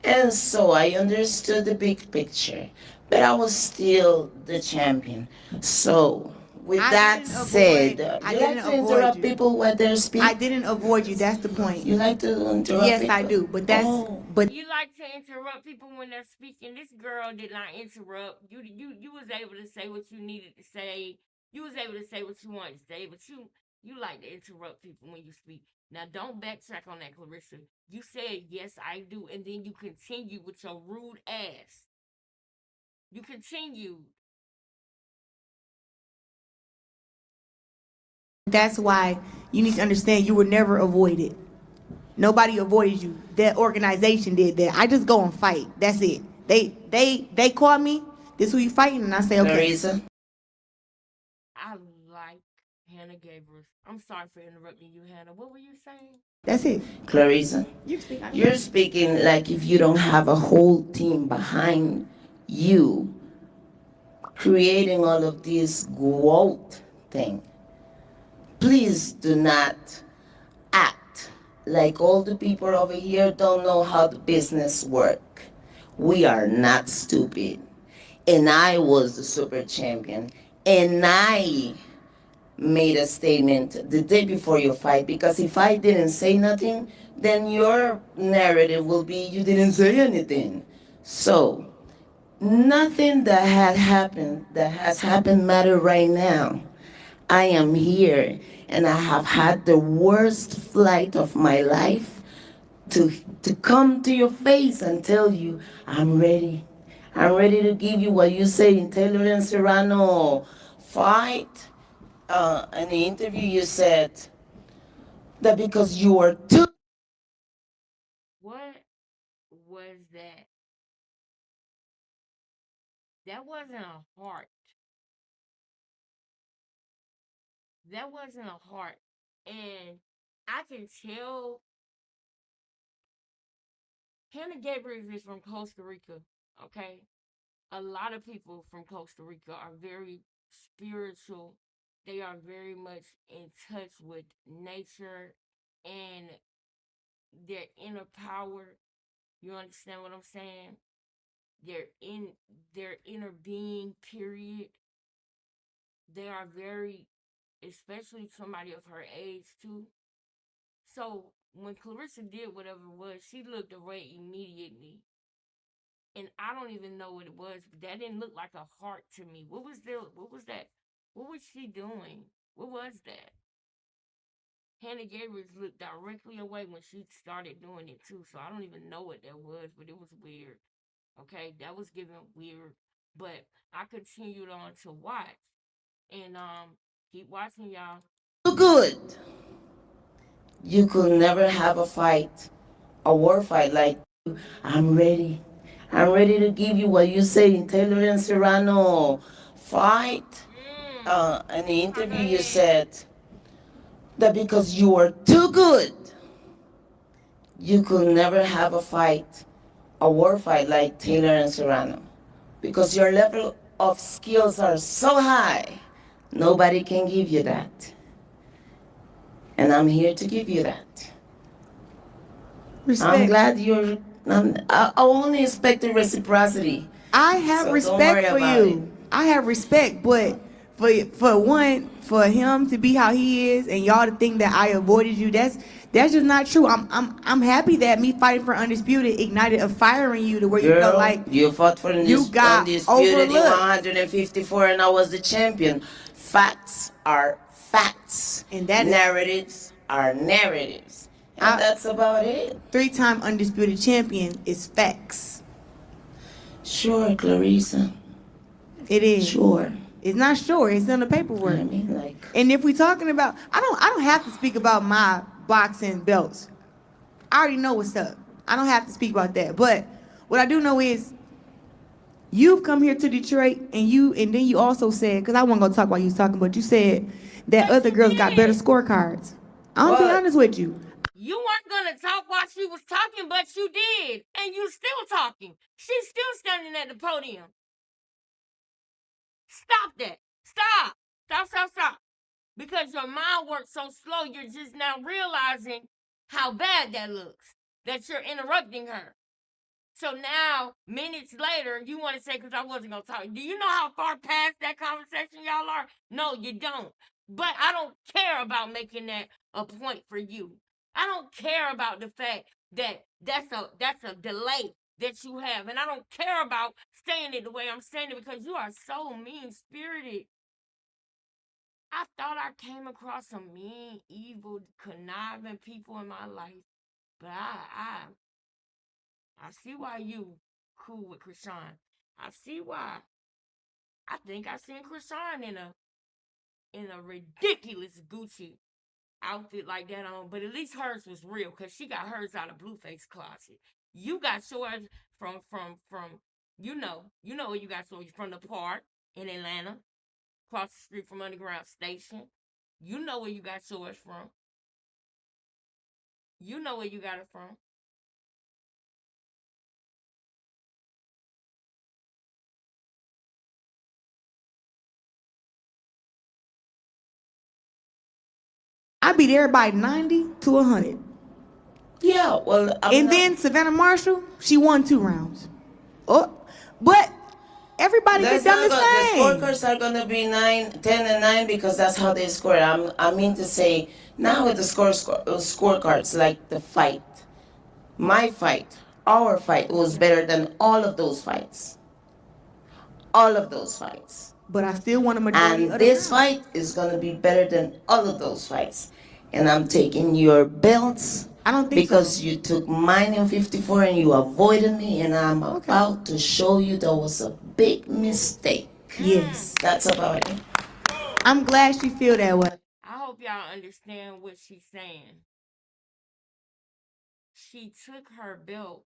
And so I understood the big picture, but I was still the champion. So, with that said, you like to interrupt people while they're speaking? I didn't avoid you. That's the point. You like to interrupt Yes, people? I do. But that's but You like to interrupt people when they're speaking. This girl did not interrupt. You was able to say what you needed to say. You was able to say what you wanted to say, but you like to interrupt people when you speak. Now don't backtrack on that, Clarissa. You said yes, I do, and then you continue with your rude ass. You continue. that's why you need to understand you were never avoided. Nobody avoided you. That organization did that. I just go and fight. That's it. They call me. This who you fighting, and I say okay. Clarissa? I like Hannah Gabriel. I'm sorry for interrupting you, Hannah. What were you saying? That's it. Clarissa, you're speaking like if you don't have a whole team behind you creating all of this growth thing. Please do not act like all the people over here don't know how the business work. We are not stupid. And I was the super champion. And I made a statement the day before your fight, because if I didn't say nothing, then your narrative will be you didn't say anything. So nothing that has happened matter right now. I am here and I have had the worst flight of my life to come to your face and tell you I'm ready. I'm ready to give you what you say in Taylor and Serrano fight. In the interview you said that because you were too. What was that? That wasn't a heart. That wasn't a heart. And I can tell Hannah Gabriel is from Costa Rica, okay? A lot of people from Costa Rica are very spiritual. They are very much in touch with nature and their inner power. You understand what I'm saying? They're in their inner being, period. They are very, especially somebody of her age too. So when Clarissa did whatever it was, she looked away immediately. And I don't even know what it was, but that didn't look like a heart to me. What was that? What was she doing? What was that? Hannah Gabriel looked directly away when she started doing it too. So I don't even know what that was, but it was weird. Okay, that was giving weird. But I continued on to watch. And keep watching, y'all. Too good. You could never have a fight, a war fight like I'm ready. I'm ready to give you what you say in Taylor and Serrano fight. In the interview you said that because you were too good, you could never have a fight, a war fight like Taylor and Serrano. Because your level of skills are so high, nobody can give you that. And I'm here to give you that. Respect. I'm glad I only expected reciprocity. I have So respect for you. I have respect, but for him to be how he is, and y'all to think that I avoided you, that's just not true. I'm happy that me fighting for undisputed ignited a fire in you to where you felt like you fought for you got undisputed in overlooked. 154, and I was the champion. Facts are facts, And that narratives are narratives, and that's about it. 3-time undisputed champion is facts. Sure, Clarissa. It is. Sure. It's not short. It's on the paperwork. I mean, like, And if we're talking about, I don't have to speak about my boxing belts. I already know what's up. I don't have to speak about that. But what I do know is you've come here to Detroit, and then you also said, because I wasn't gonna talk while you was talking, but you said that other girls got better scorecards. I'm gonna be honest with you. You weren't gonna talk while she was talking, but you did, and you still talking. She's still standing at the podium. Stop that. Stop. Stop, stop, stop. Because your mind works so slow, you're just now realizing how bad that looks, that you're interrupting her. So now, minutes later, you want to say, because I wasn't going to talk. Do you know how far past that conversation y'all are? No, you don't. But I don't care about making that a point for you. I don't care about the fact that that's a delay that you have. And I don't care about saying it the way I'm saying it because you are so mean-spirited. I thought I came across some mean, evil, conniving people in my life. But I see why you cool with Krishan. I see why. I think I seen Krishan in a ridiculous Gucci outfit like that on, but at least hers was real because she got hers out of Blueface closet. You got yours from you know where you got yours from the park in Atlanta, across the street from Underground Station. You know where you got yours from. You know where you got it from. I beat everybody 90 to 100. yeah, well, And then Savannah Marshall, she won 2 rounds. Oh, but everybody that's get done not the the same. scorecards are gonna be 9, 10, and 9 because that's how they score. I mean to say now with the scorecards, like the fight, my fight, our fight was better than all of those fights. All of those fights. But I still want a majority And of the this rounds. fight is gonna be better than all of those fights. And I'm taking your belts I don't think because so. you took mine in 54 and you avoided me, and I'm about to show you that was a big mistake. Yes. That's about it. I'm glad she feel that way. I hope y'all understand what she's saying. She took her belt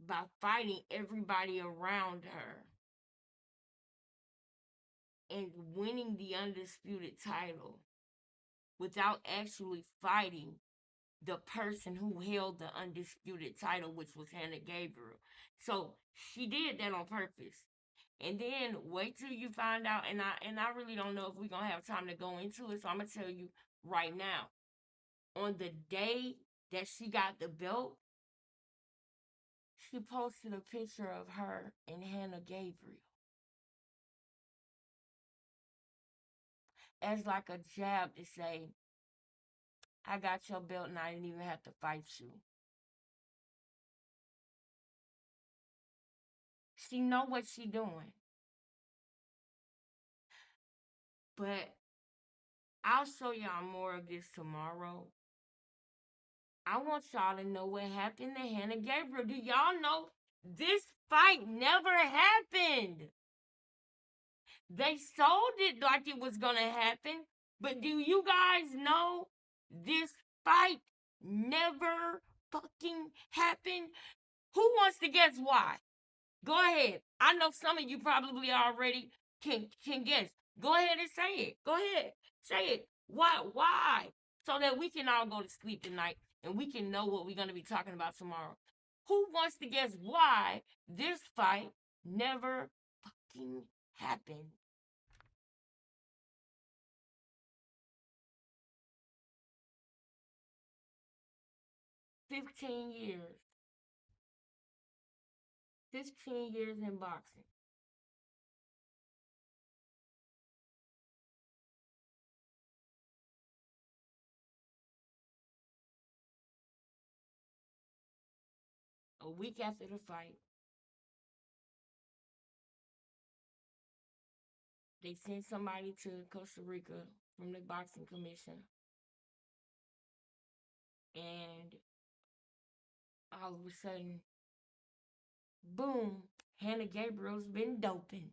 by fighting everybody around her and winning the undisputed title without actually fighting the person who held the undisputed title, which was Hannah Gabriel. So she did that on purpose. And then wait till you find out, and I really don't know if we're gonna have time to go into it, so I'm gonna tell you right now. On the day that she got the belt, she posted a picture of her and Hannah Gabriel as like a jab to say, I got your belt and I didn't even have to fight you. She know what she doing. But I'll show y'all more of this tomorrow. I want y'all to know what happened to Hannah Gabriel. Do y'all know this fight never happened? They sold it like it was going to happen. But do you guys know this fight never fucking happened? Who wants to guess why? Go ahead. I know some of you probably already can guess. Go ahead and say it. Go ahead. Say it. Why? Why? So that we can all go to sleep tonight and we can know what we're going to be talking about tomorrow. Who wants to guess why this fight never fucking happened? 15 years. 15 years in boxing. A week after the fight, they sent somebody to Costa Rica from the boxing commission. And all of a sudden, Boom. Hannah Gabriel's been doping.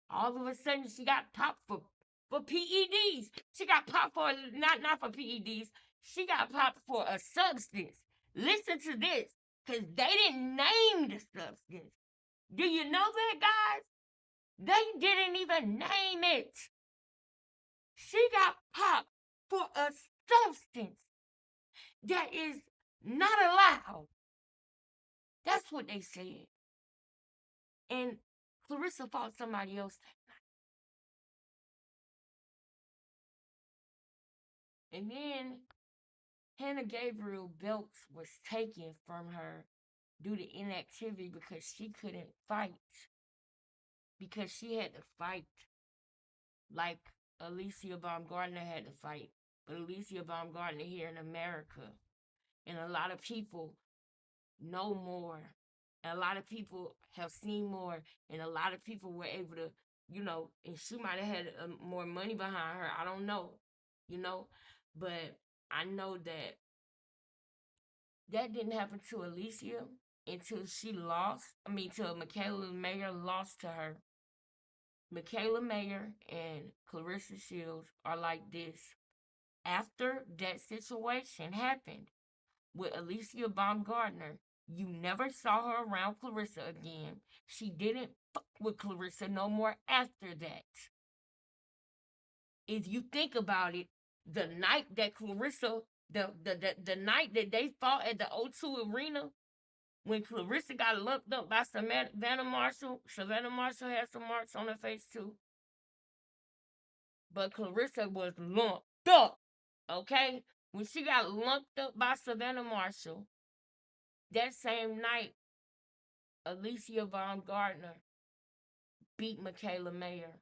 All of a sudden, she got popped for PEDs. She got popped for not for PEDs. She got popped for a substance. Listen to this, because they didn't name the substance. Do you know that, guys? They didn't even name it. She got popped for a substance that is not allowed. That's what they said. And Clarissa fought somebody else that night. And then Hannah Gabriel belts was taken from her due to inactivity because she couldn't fight. Because she had to fight like Alicia Baumgardner had to fight. But Alicia Baumgardner here in America. And a lot of people know more. A lot of people have seen more. And a lot of people were able to, and she might have had more money behind her. I don't know, But I know that didn't happen to Alicia until she lost. Till Michaela Mayer lost to her. Michaela Mayer and Clarissa Shields are like this. After that situation happened with Alicia Baumgardner, you never saw her around Clarissa again. She didn't fuck with Clarissa no more after that. If you think about it, the night that Clarissa, the night that they fought at the O2 Arena, when Clarissa got lumped up by Savannah Marshall had some marks on her face too. But Clarissa was lumped up, okay? When she got lumped up by Savannah Marshall, that same night, Alicia Baumgardner beat Michaela Mayer.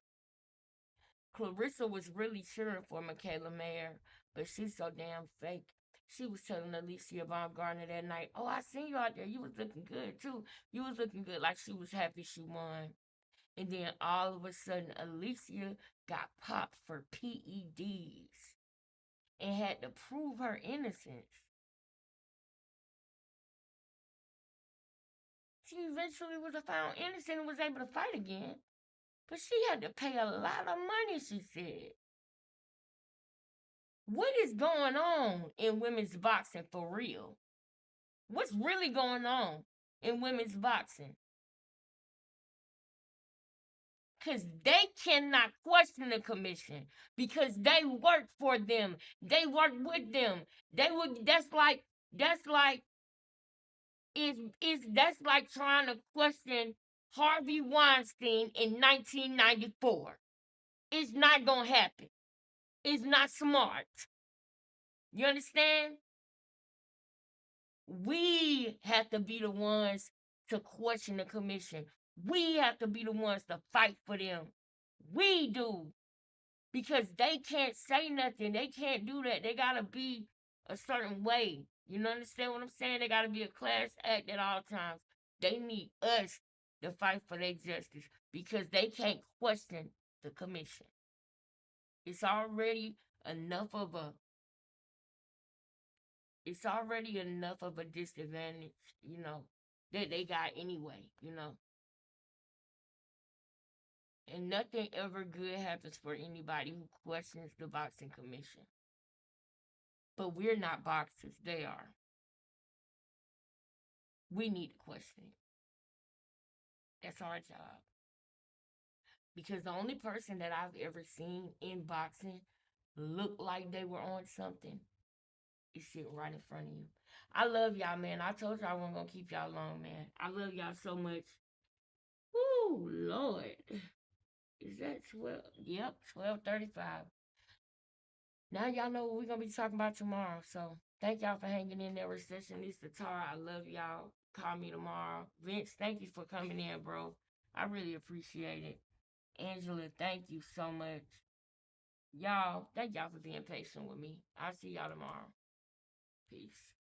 Clarissa was really cheering for Michaela Mayer, but she's so damn fake. She was telling Alicia Baumgardner that night, "Oh, I seen you out there. You was looking good too. You was looking good," like she was happy she won. And then all of a sudden, Alicia got popped for PEDs and had to prove her innocence. She eventually was found innocent and was able to fight again. But she had to pay a lot of money, she said. What is going on in women's boxing for real? What's really going on in women's boxing? Because they cannot question the commission because they work for them. They work with them. That's like trying to question Harvey Weinstein in 1994. It's not gonna happen. It's not smart. You understand? We have to be the ones to question the commission. We have to be the ones to fight for them. We do. Because they can't say nothing. They can't do that. They gotta be a certain way. You understand what I'm saying? They gotta be a class act at all times. They need us to fight for their justice because they can't question the commission. It's already enough of a disadvantage, that they got anyway. And nothing ever good happens for anybody who questions the boxing commission. But we're not boxers, they are. We need to question it. That's our job. Because the only person that I've ever seen in boxing look like they were on something is sitting right in front of you. I love y'all, man. I told y'all I wasn't gonna keep y'all long, man. I love y'all so much. Woo, Lord. Is that 12? Yep, 12:35. Now y'all know what we're gonna be talking about tomorrow. So thank y'all for hanging in there. Recessionista Tara, I love y'all. Call me tomorrow. Vince, thank you for coming in, bro. I really appreciate it. Angela, thank you so much. Y'all, thank y'all for being patient with me. I'll see y'all tomorrow. Peace.